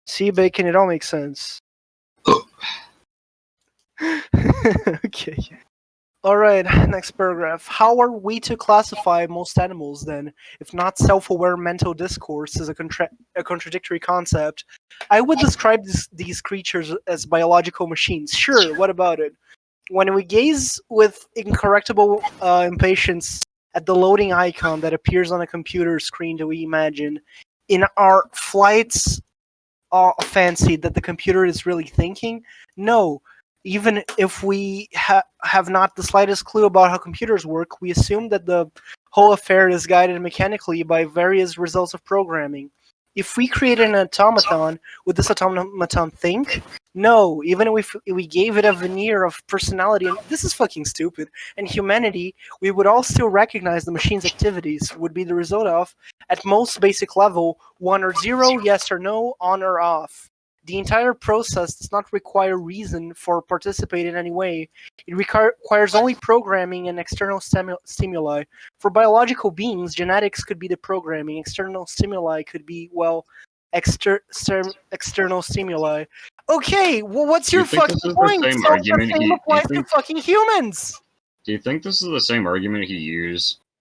See, Bacon, it all makes sense. Okay. Alright, next paragraph. How are we to classify most animals, then, if not self-aware mental discourse is a contradictory concept? I would describe these creatures as biological machines. Sure, what about it? When we gaze with incorrectable impatience at the loading icon that appears on a computer screen that we imagine, in our flights fancy that the computer is really thinking? No. Even if we have not the slightest clue about how computers work, we assume that the whole affair is guided mechanically by various results of programming. If we created an automaton, would this automaton think? No, even if we gave it a veneer of personality, and this is fucking stupid, and humanity, we would all still recognize the machine's activities would be the result of, at most basic level, 1 or 0, yes or no, on or off. The entire process does not require reason for participate in any way. It requires only programming and external stimuli. For biological beings, genetics could be the programming. External stimuli could be, well, external stimuli. Okay, well, what's your fucking point? So the same applies to fucking humans! Do you think this is the same argument he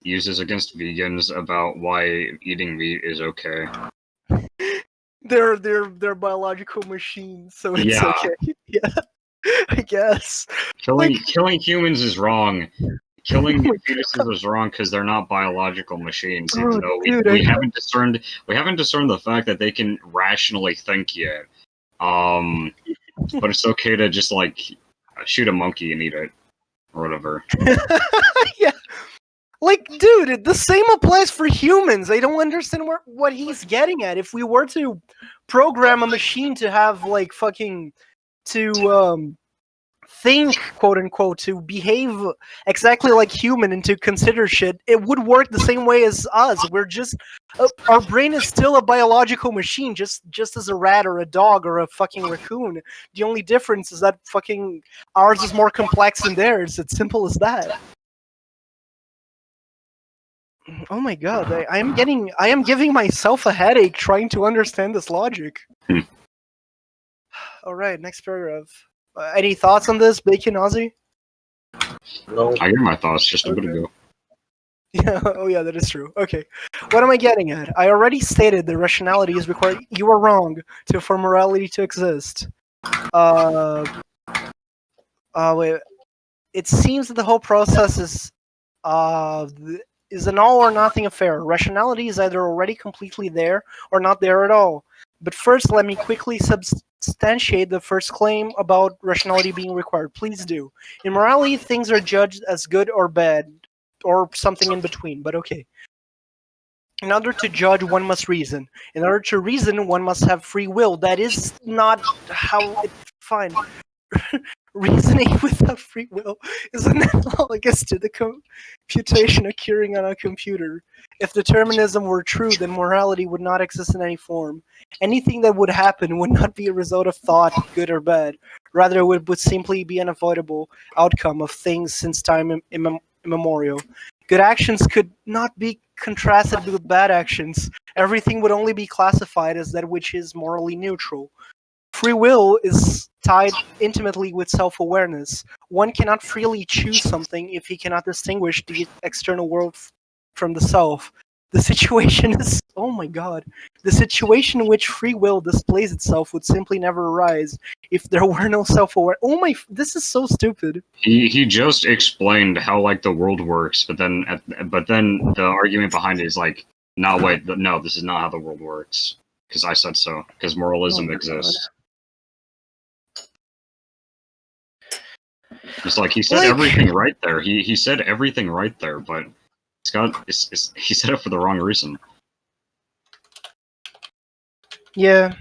uses against vegans about why eating meat is okay? They're biological machines, so it's Yeah. okay. Yeah, I guess. Killing Like- killing humans is wrong. Killing fetuses is wrong because they're not biological machines. Oh, Even though dude, we haven't discerned the fact that they can rationally think yet. But it's okay to just like shoot a monkey and eat it or whatever. Yeah. Like, dude, the same applies for humans. I don't understand what he's getting at. If we were to program a machine to have, like, fucking... to, think, quote-unquote, to behave exactly like human and to consider shit, it would work the same way as us. We're just... our brain is still a biological machine, just as a rat or a dog or a fucking raccoon. The only difference is that fucking ours is more complex than theirs. It's simple as that. Oh my god, I am giving myself a headache trying to understand this logic. Alright, next paragraph. Any thoughts on this, Bacon Ozzy? No. I hear my thoughts just a bit ago. Yeah, oh yeah, that is true. Okay. What am I getting at? I already stated that rationality is required. You are wrong for morality to exist. Wait. It seems that the whole process is an all or nothing affair. Rationality is either already completely there or not there at all. But first, let me quickly substantiate the first claim about rationality being required. Please do. In morality, things are judged as good or bad, or something in between, but okay. In order to judge, one must reason. In order to reason, one must have free will. That is not how it's defined. Reasoning without free will is analogous to the computation occurring on a computer. If determinism were true, then morality would not exist in any form. Anything that would happen would not be a result of thought, good or bad. Rather, it would simply be an unavoidable outcome of things since time immemorial. Good actions could not be contrasted with bad actions. Everything would only be classified as that which is morally neutral. Free will is tied intimately with self-awareness. One cannot freely choose something if he cannot distinguish the external world from the self. The situation is... oh my god. The situation in which free will displays itself would simply never arise if there were no self-awareness. Oh my... this is so stupid. He just explained how like the world works, but then the argument behind it is like, no, wait, no, this is not how the world works. Because I said so. Because moralism exists. It's like he said everything right there. He said everything right there, but he said it for the wrong reason. Yeah.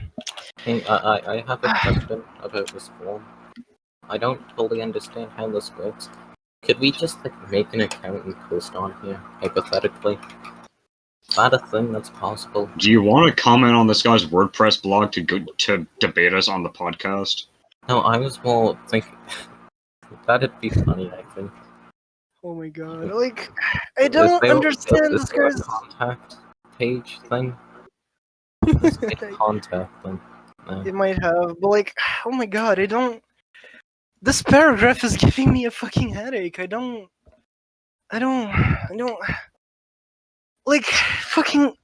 Hey, I have a question about this form. I don't totally understand how this works. Could we just like make an account and post on here, hypothetically? Is that a thing that's possible? Do you want to comment on this guy's WordPress blog to debate us on the podcast? No, I was more thinking that'd be funny, I think. Oh my god. Like, I don't understand this guy's... contact page thing. This contact thing. No. It might have, but like, oh my god, I don't... this paragraph is giving me a fucking headache. I don't... like, fucking...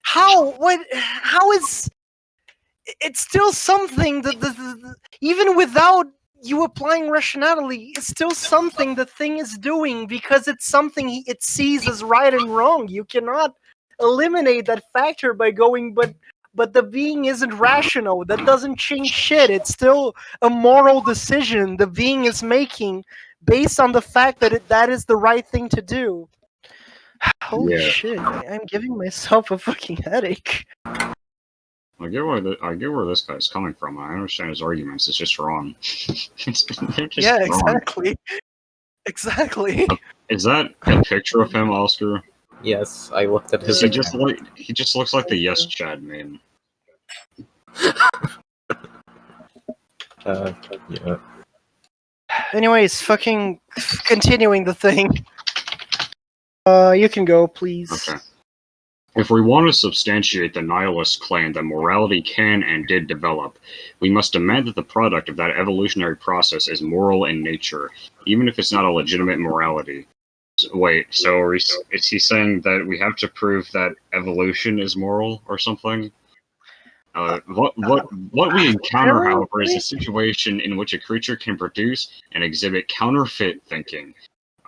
how? What? How is... it's still something that even without you applying rationality, it's still something the thing is doing because it's something it sees as right and wrong. You cannot eliminate that factor by going, but the being isn't rational. That doesn't change shit. It's still a moral decision the being is making based on the fact that that is the right thing to do. Holy shit, I'm giving myself a fucking headache. I get where this guy's coming from. I understand his arguments. It's just wrong. They're just yeah, wrong. exactly. Exactly. Is that a picture of him, Oscar? Yes, I looked at his. He just looks like the Yes Chad meme. Yeah. Anyways, fucking continuing the thing. You can go, please. Okay. If we want to substantiate the nihilist claim that morality can and did develop, we must demand that the product of that evolutionary process is moral in nature, even if it's not a legitimate morality. Wait, so is he saying that we have to prove that evolution is moral or something? What we encounter, however, is a situation in which a creature can produce and exhibit counterfeit thinking,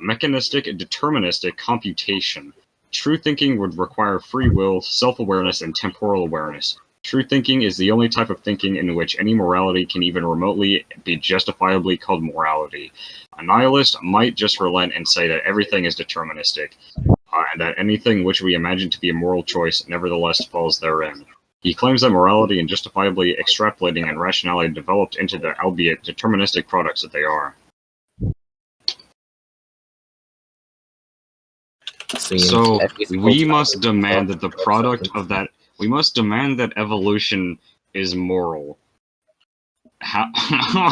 mechanistic and deterministic computation. True thinking would require free will, self-awareness, and temporal awareness. True thinking is the only type of thinking in which any morality can even remotely be justifiably called morality. A nihilist might just relent and say that everything is deterministic, and that anything which we imagine to be a moral choice nevertheless falls therein. He claims that morality and justifiably extrapolating and rationality developed into the albeit deterministic products that they are. So we must demand that the product of that. We must demand that evolution is moral. How?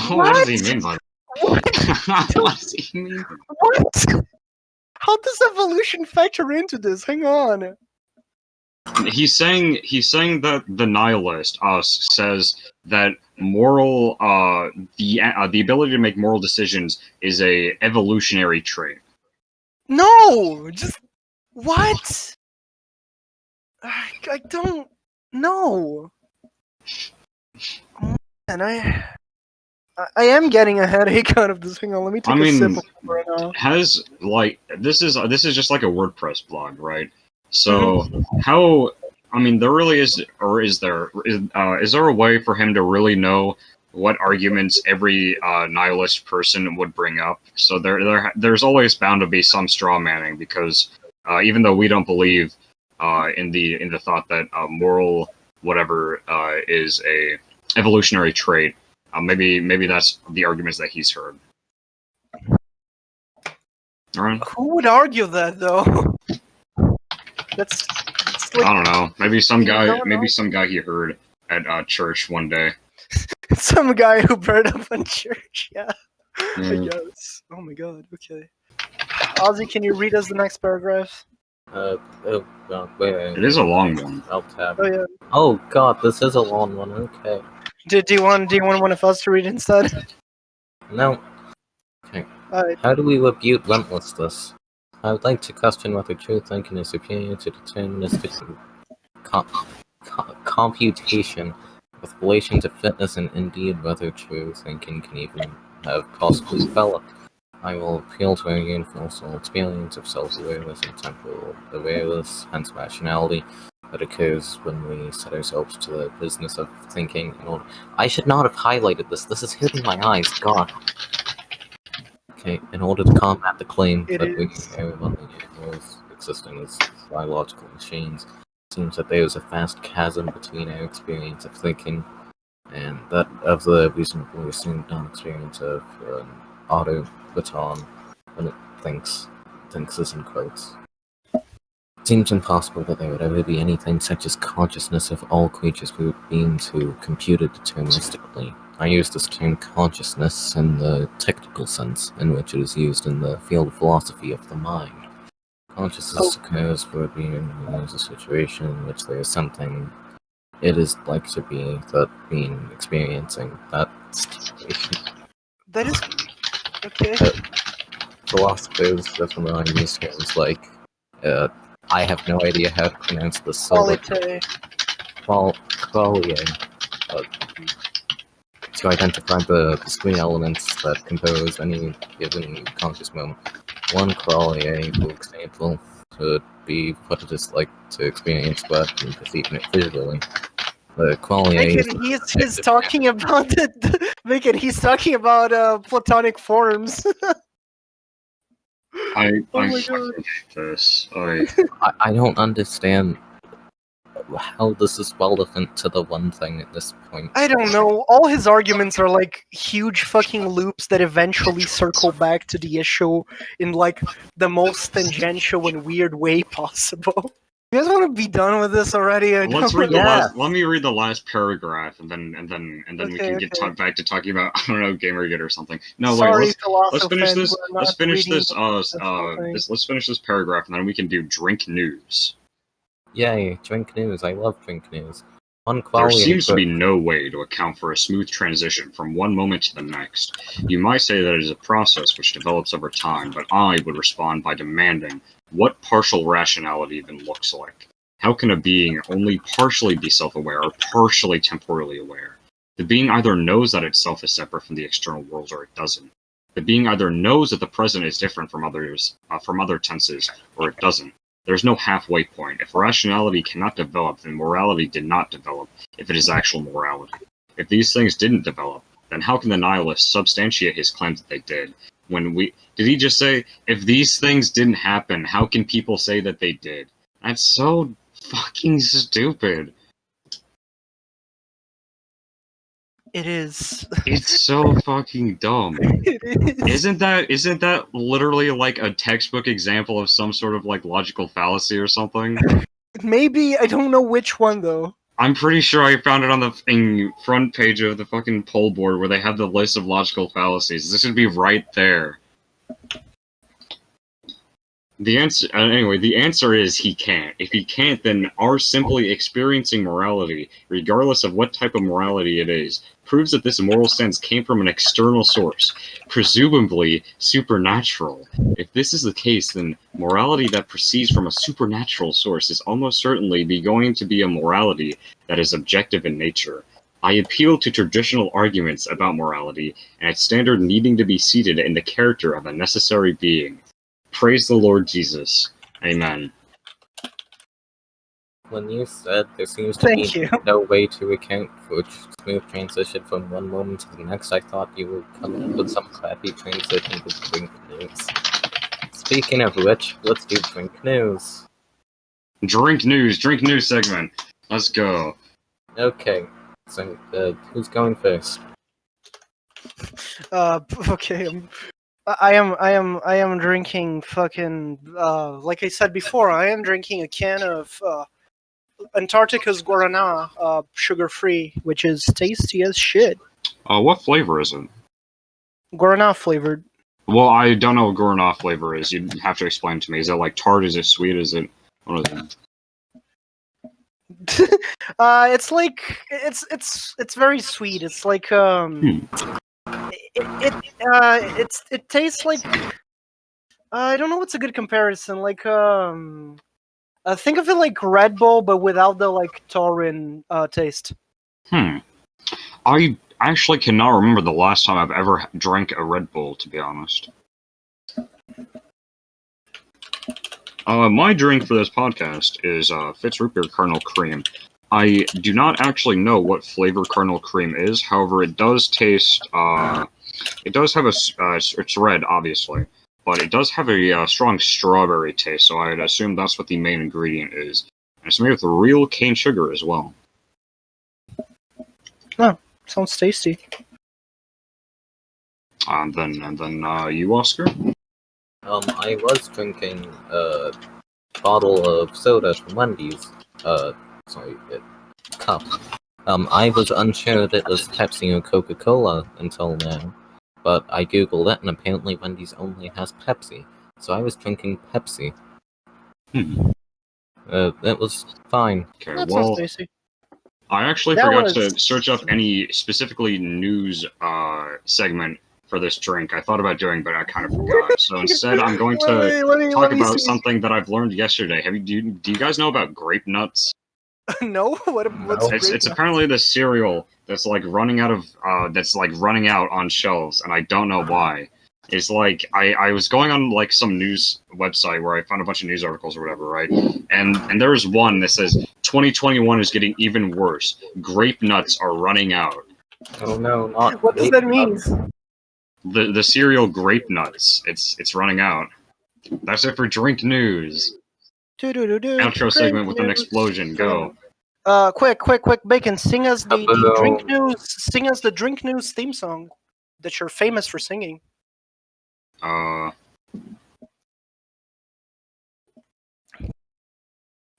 What does he mean by that? What does he mean? What? How does evolution factor into this? Hang on. He's saying that the nihilist, us, says that moral, the ability to make moral decisions is a evolutionary trait. No, just what? I don't know. Oh, man, I am getting a headache out of this. Hang on, let me take a sip of right now. Has this is just like a WordPress blog, right? So how? I mean, there really is, or is there a way for him to really know what arguments every nihilist person would bring up? So there's always bound to be some straw manning, because even though we don't believe in the thought that moral whatever is a evolutionary trait, maybe that's the arguments that he's heard. All right. Who would argue that, though? That's like, I don't know. Maybe some guy he heard at church one day. Some guy who burned up in church. Yeah. I guess. Oh my god. Okay. Ozzy, can you read us the next paragraph? Wait. It is a long one. I'll tab. Oh yeah. Oh god, this is a long one. Okay. Do you want one of us to read instead? No. Okay. Alright. How do we rebuke relentlessness? I would like to question whether true thinking is superior to deterministic computation with relation to fitness, and indeed whether true thinking can even have possibly developed. I will appeal to our universal experience of self-awareness and temporal awareness, hence rationality, that occurs when we set ourselves to the business of thinking in order. I should not have highlighted this. This is hitting my eyes. God. Okay, in order to combat the claim that we universe existing as biological machines, it seems that there is a vast chasm between our experience of thinking and that of the reasonably assumed non-experience of an automaton when it thinks is in quotes. It seems impossible that there would ever be anything such as consciousness if all creatures were beings who computed deterministically. I use this term consciousness in the technical sense in which it is used in the field of philosophy of the mind. Consciousness occurs for a being who knows a situation in which there is something it is like to be that being experiencing that situation. That is okay. Philosophers definitely use terms like I have no idea how to pronounce the qualia to identify the discrete elements that compose any given conscious moment. One qualia, for example, could be what it is like to experience but and perceiving it visually. The qualia he's talking about he's talking about platonic forms. I don't understand how this is relevant to the one thing at this point. I don't know. All his arguments are like huge fucking loops that eventually circle back to the issue in like the most tangential and weird way possible. You guys want to be done with this already? Let's read the last. Let me read the last paragraph, and then we can get back to talking about, I don't know, Gamergate or something. No, wait. Let's finish this. Let's finish this. Let's finish this paragraph, and then we can do drink news. Yay, drink news. I love drink news. There seems to be no way to account for a smooth transition from one moment to the next. You might say that it is a process which develops over time, but I would respond by demanding what partial rationality even looks like. How can a being only partially be self-aware or partially temporally aware? The being either knows that itself is separate from the external world or it doesn't. The being either knows that the present is different from other tenses, or it doesn't. There's no halfway point. If rationality cannot develop, then morality did not develop, if it is actual morality. If these things didn't develop, then how can the nihilist substantiate his claim that they did? Did he just say, if these things didn't happen, how can people say that they did? That's so fucking stupid. It is. It's so fucking dumb. It is. Isn't that literally like a textbook example of some sort of like logical fallacy or something? Maybe, I don't know which one though. I'm pretty sure I found it on the front page of the fucking poll board where they have the list of logical fallacies. This should be right there. The answer is he can't. If he can't, then our simply experiencing morality, regardless of what type of morality it is, proves that this moral sense came from an external source, presumably supernatural. If this is the case, then morality that proceeds from a supernatural source is almost certainly going to be a morality that is objective in nature. I appeal to traditional arguments about morality and its standard needing to be seated in the character of a necessary being. Praise the Lord Jesus. Amen. When you said there seems to be no way to account for a smooth transition from one moment to the next, I thought you would come up with some crappy transition to drink news. Speaking of which, let's do drink news. Drink news segment. Let's go. Okay, so who's going first? Okay. I am drinking fucking like I said before, I am drinking a can of Antarctica's Guaraná, sugar-free, which is tasty as shit. What flavor is it? Guaraná flavored. Well, I don't know what Guaraná flavor is. You'd have to explain to me. Is it like tart? Is it sweet? Is it... What is it? It's like it's very sweet. It's like it tastes like I don't know what's a good comparison. Like think of it like Red Bull, but without the like taurine taste. I actually cannot remember the last time I've ever drank a Red Bull, to be honest. My drink for this podcast is Fitz Root Beer Kernel Cream. I do not actually know what flavor Kernel Cream is. However, it does taste. It does have it's red, obviously, but it does have a strong strawberry taste. So I'd assume that's what the main ingredient is. And it's made with real cane sugar as well. Oh, sounds tasty. And then you, Oscar? I was drinking a bottle of soda from Wendy's. Cup. I was unsure that it was Pepsi or Coca-Cola until now, but I googled it and apparently Wendy's only has Pepsi, so I was drinking Pepsi. It was fine. Okay, That well, sounds tasty. I actually forgot to search up any specifically news segment for this drink. I thought about doing, but I kind of forgot. So instead, I'm going to talk about something that I've learned yesterday. Do you guys know about grape nuts? No, what's It's apparently the cereal that's like running out on shelves, and I don't know why. It's like I was going on like some news website where I found a bunch of news articles or whatever, right? And there was one that says 2021 is getting even worse. Grape nuts are running out. Oh no, not what does that mean? The cereal grape nuts. It's running out. That's it for drink news. Outro segment with an explosion. Go. Quick, Bacon, sing us the drink news. Sing us the drink news theme song that you're famous for singing.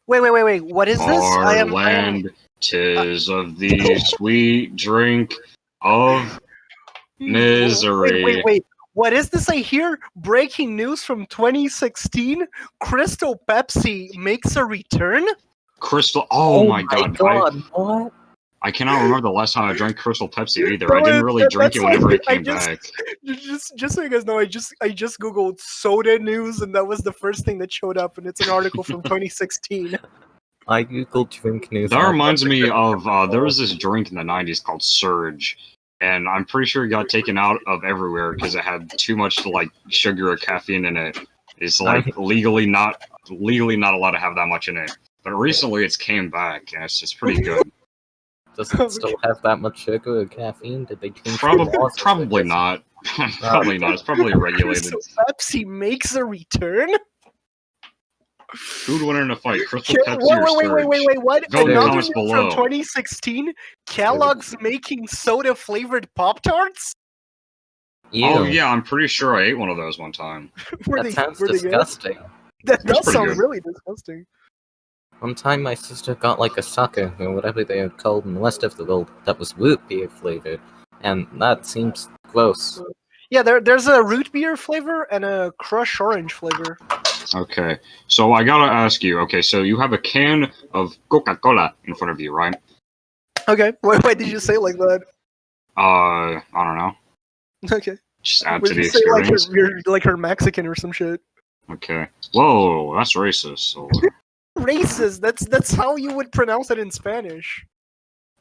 Wait. What is this? Our land, 'tis of the sweet drink of misery. Wait. What is this I hear? Breaking news from 2016? Crystal Pepsi makes a return? Crystal. Oh my god. What? I cannot remember the last time I drank Crystal Pepsi either. Bro, I didn't really drink that's it whenever like- it came back. Just so you guys know, I just googled soda news, and that was the first thing that showed up, and it's an article from 2016. I googled drink news. That reminds me of there was this drink in the 90s called Surge, and I'm pretty sure it got taken out of everywhere because it had too much like sugar or caffeine in it. It's like legally not allowed to have that much in it. But recently it's came back and it's just pretty good. Does it still have that much sugar or caffeine? Did they change the Probably laws? probably not. Probably not. It's probably regulated. So Pepsi makes a return. Who'd win in a fight? Crystal Pepsi or Surge? Wait, what? Vote in the Another comments news below. from 2016, Kellogg's making soda-flavored Pop-Tarts? Ew. Oh yeah, I'm pretty sure I ate one of those one time. That sounds were they good? disgusting. That That's does pretty sound good. really disgusting. One time my sister got like a sucker, or whatever they are called in the rest of the world, that was root beer flavored. And that seems gross. Yeah, there's a root beer flavor and a crush orange flavor. Okay, so I gotta ask you. Okay, so you have a can of Coca-Cola in front of you, right? Okay, why did you say it like that? I don't know. Okay. Just add Would to the you say like experience. you're like her Mexican or some shit? Okay. Whoa, that's racist. So, Racist. That's how you would pronounce it in Spanish.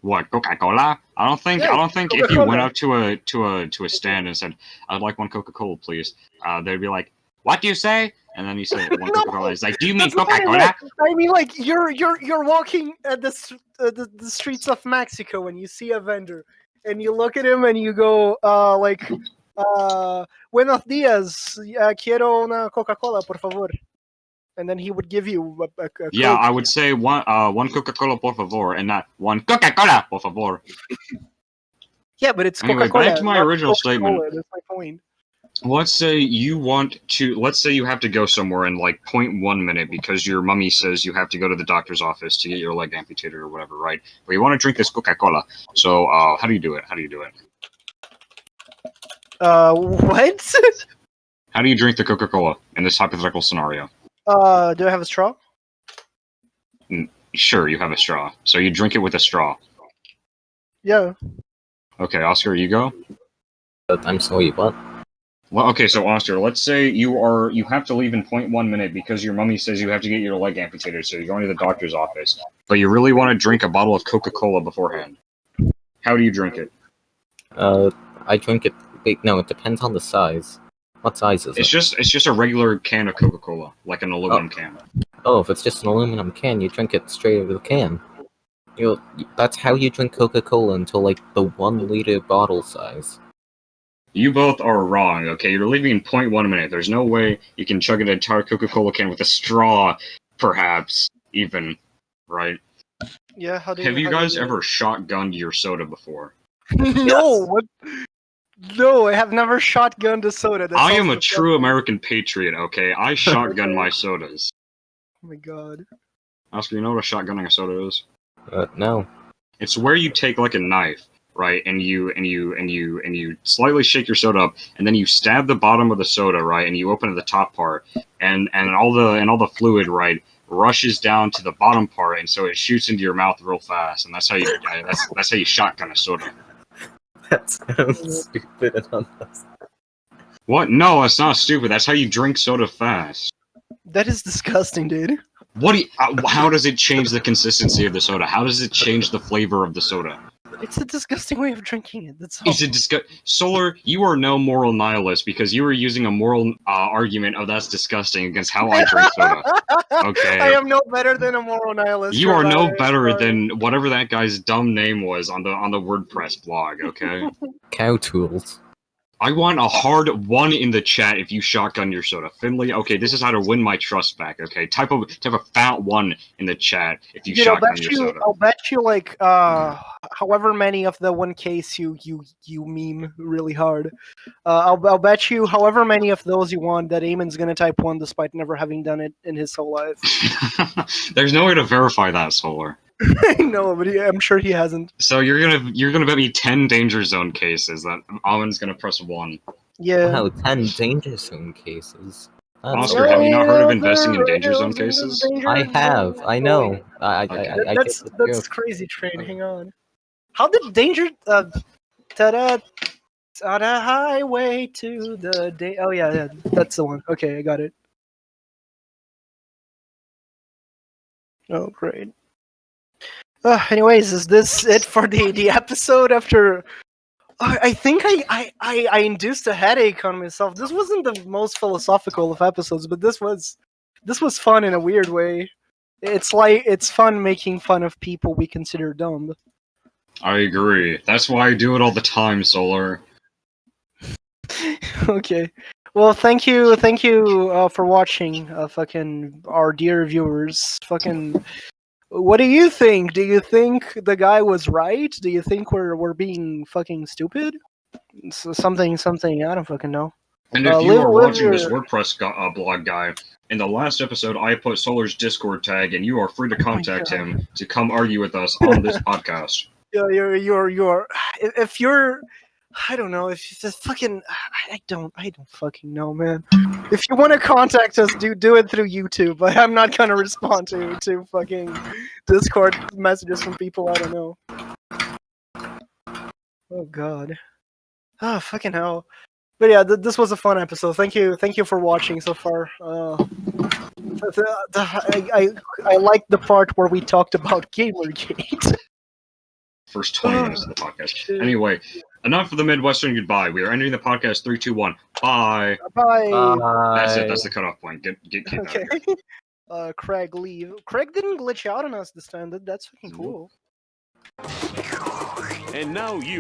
what, Coca-Cola? I don't think Yeah, if you Coca-Cola. went up to a stand and said, "I'd like one Coca-Cola, please," they'd be like, "What do you say?" And then you say one No, Coca-Cola. It's like, "Do you mean That's not what I Coca-Cola?" meant. I mean, like you're walking at the streets of Mexico and you see a vendor and you look at him and you go buenos días, quiero una Coca-Cola, por favor. And then he would give you a Yeah, Coke. I would say one Coca-Cola por favor, and not one Coca-Cola por favor. Yeah, but it's Anyway, Coca-Cola. back to my not original Coca-Cola, statement. That's my point. Let's say you have to go somewhere in like 0.1 minute because your mummy says you have to go to the doctor's office to get your leg amputated or whatever, right? But you want to drink this Coca-Cola. So, how do you do it? What? How do you drink the Coca-Cola in this hypothetical scenario? Do I have a straw? Sure, you have a straw. So you drink it with a straw. Yeah. Okay, Oscar, you go. I'm sorry, what? Well, okay, so Oscar, let's say you have to leave in 0.1 minute because your mummy says you have to get your leg amputated, so you're going to the doctor's office. But you really want to drink a bottle of Coca-Cola beforehand. How do you drink it? I drink it. Wait, no, it depends on the size. What size is it? It's just a regular can of Coca-Cola, like an aluminum can. Oh, if it's just an aluminum can, you drink it straight out of the can. That's how you drink Coca-Cola until like the 1 liter bottle size. You both are wrong, okay? You're leaving in 0.1 minute. There's no way you can chug an entire Coca-Cola can with a straw, perhaps, even, right? Yeah. How do Have you how do guys do it? ever shotgunned your soda before? No. What? No, I have never shotgunned a soda. That I sounds am a disgusting. true American patriot, okay? I shotgun my sodas. Oh my god. Oscar, you know what a shotgunning a soda is? No. It's where you take like a knife, right, and you slightly shake your soda up, and then you stab the bottom of the soda, right, and you open the top part, and all the fluid, right, rushes down to the bottom part, and so it shoots into your mouth real fast, and that's how you shotgun a soda. That sounds stupid and unnecessary. What? No, it's not stupid. That's how you drink soda fast. That is disgusting, dude. What? How does it change the consistency of the soda? How does it change the flavor of the soda? It's a disgusting way of drinking it. That's all. Is it Solar, you are no moral nihilist because you were using a moral argument of that's disgusting against how I drink soda. Okay. I am no better than a moral nihilist. You are no Ryan. better Sorry. than whatever that guy's dumb name was on the WordPress blog, okay? Cow tools. I want a hard 1 in the chat if you shotgun your soda. Finley, okay, this is how to win my trust back, okay? Type a fat 1 in the chat if you Dude, I'll shotgun bet your you. soda. I'll bet you like however many of the one case you meme really hard. I'll bet you however many of those you want that Eamon's gonna type 1 despite never having done it in his whole life. There's no way to verify that, Solar. No, but I'm sure he hasn't. So you're gonna bet me 10 danger zone cases that Almond's gonna press 1. Yeah. Wow, 10 danger zone cases. Oscar, have you not heard of investing in danger zone cases? I have. I know. I get the That's joke. crazy train. Hang on. How did danger? Ta-da! On a highway to the day. Oh yeah, that's the one. Okay, I got it. Oh great. Anyways, is this it for the episode? After I think I induced a headache on myself. This wasn't the most philosophical of episodes, but this was fun in a weird way. It's fun making fun of people we consider dumb. I agree. That's why I do it all the time, Solar. Okay. Well, thank you for watching, fucking our dear viewers. Fucking, what do you think? Do you think the guy was right? Do you think we're being fucking stupid? Something. I don't fucking know. And if you are watching this your... WordPress blog guy, in the last episode I put Solar's Discord tag, and you are free to contact him to come argue with us on this podcast. Yeah, you're. If you're, I don't know. If it's fucking, I don't fucking know, man. If you want to contact us, do it through YouTube. But I'm not gonna respond to fucking Discord messages from people I don't know. Oh god. Ah, fucking hell. But yeah, this was a fun episode. Thank you for watching so far. I liked the part where we talked about Gamergate. First 20 minutes of the podcast. Anyway, enough of the Midwestern goodbye. We are ending the podcast. 3, 2, 1. Bye. Bye. That's it. That's the cutoff point. Get okay. Out of here. Craig, leave. Craig didn't glitch out on us this time. That's fucking cool. And now you.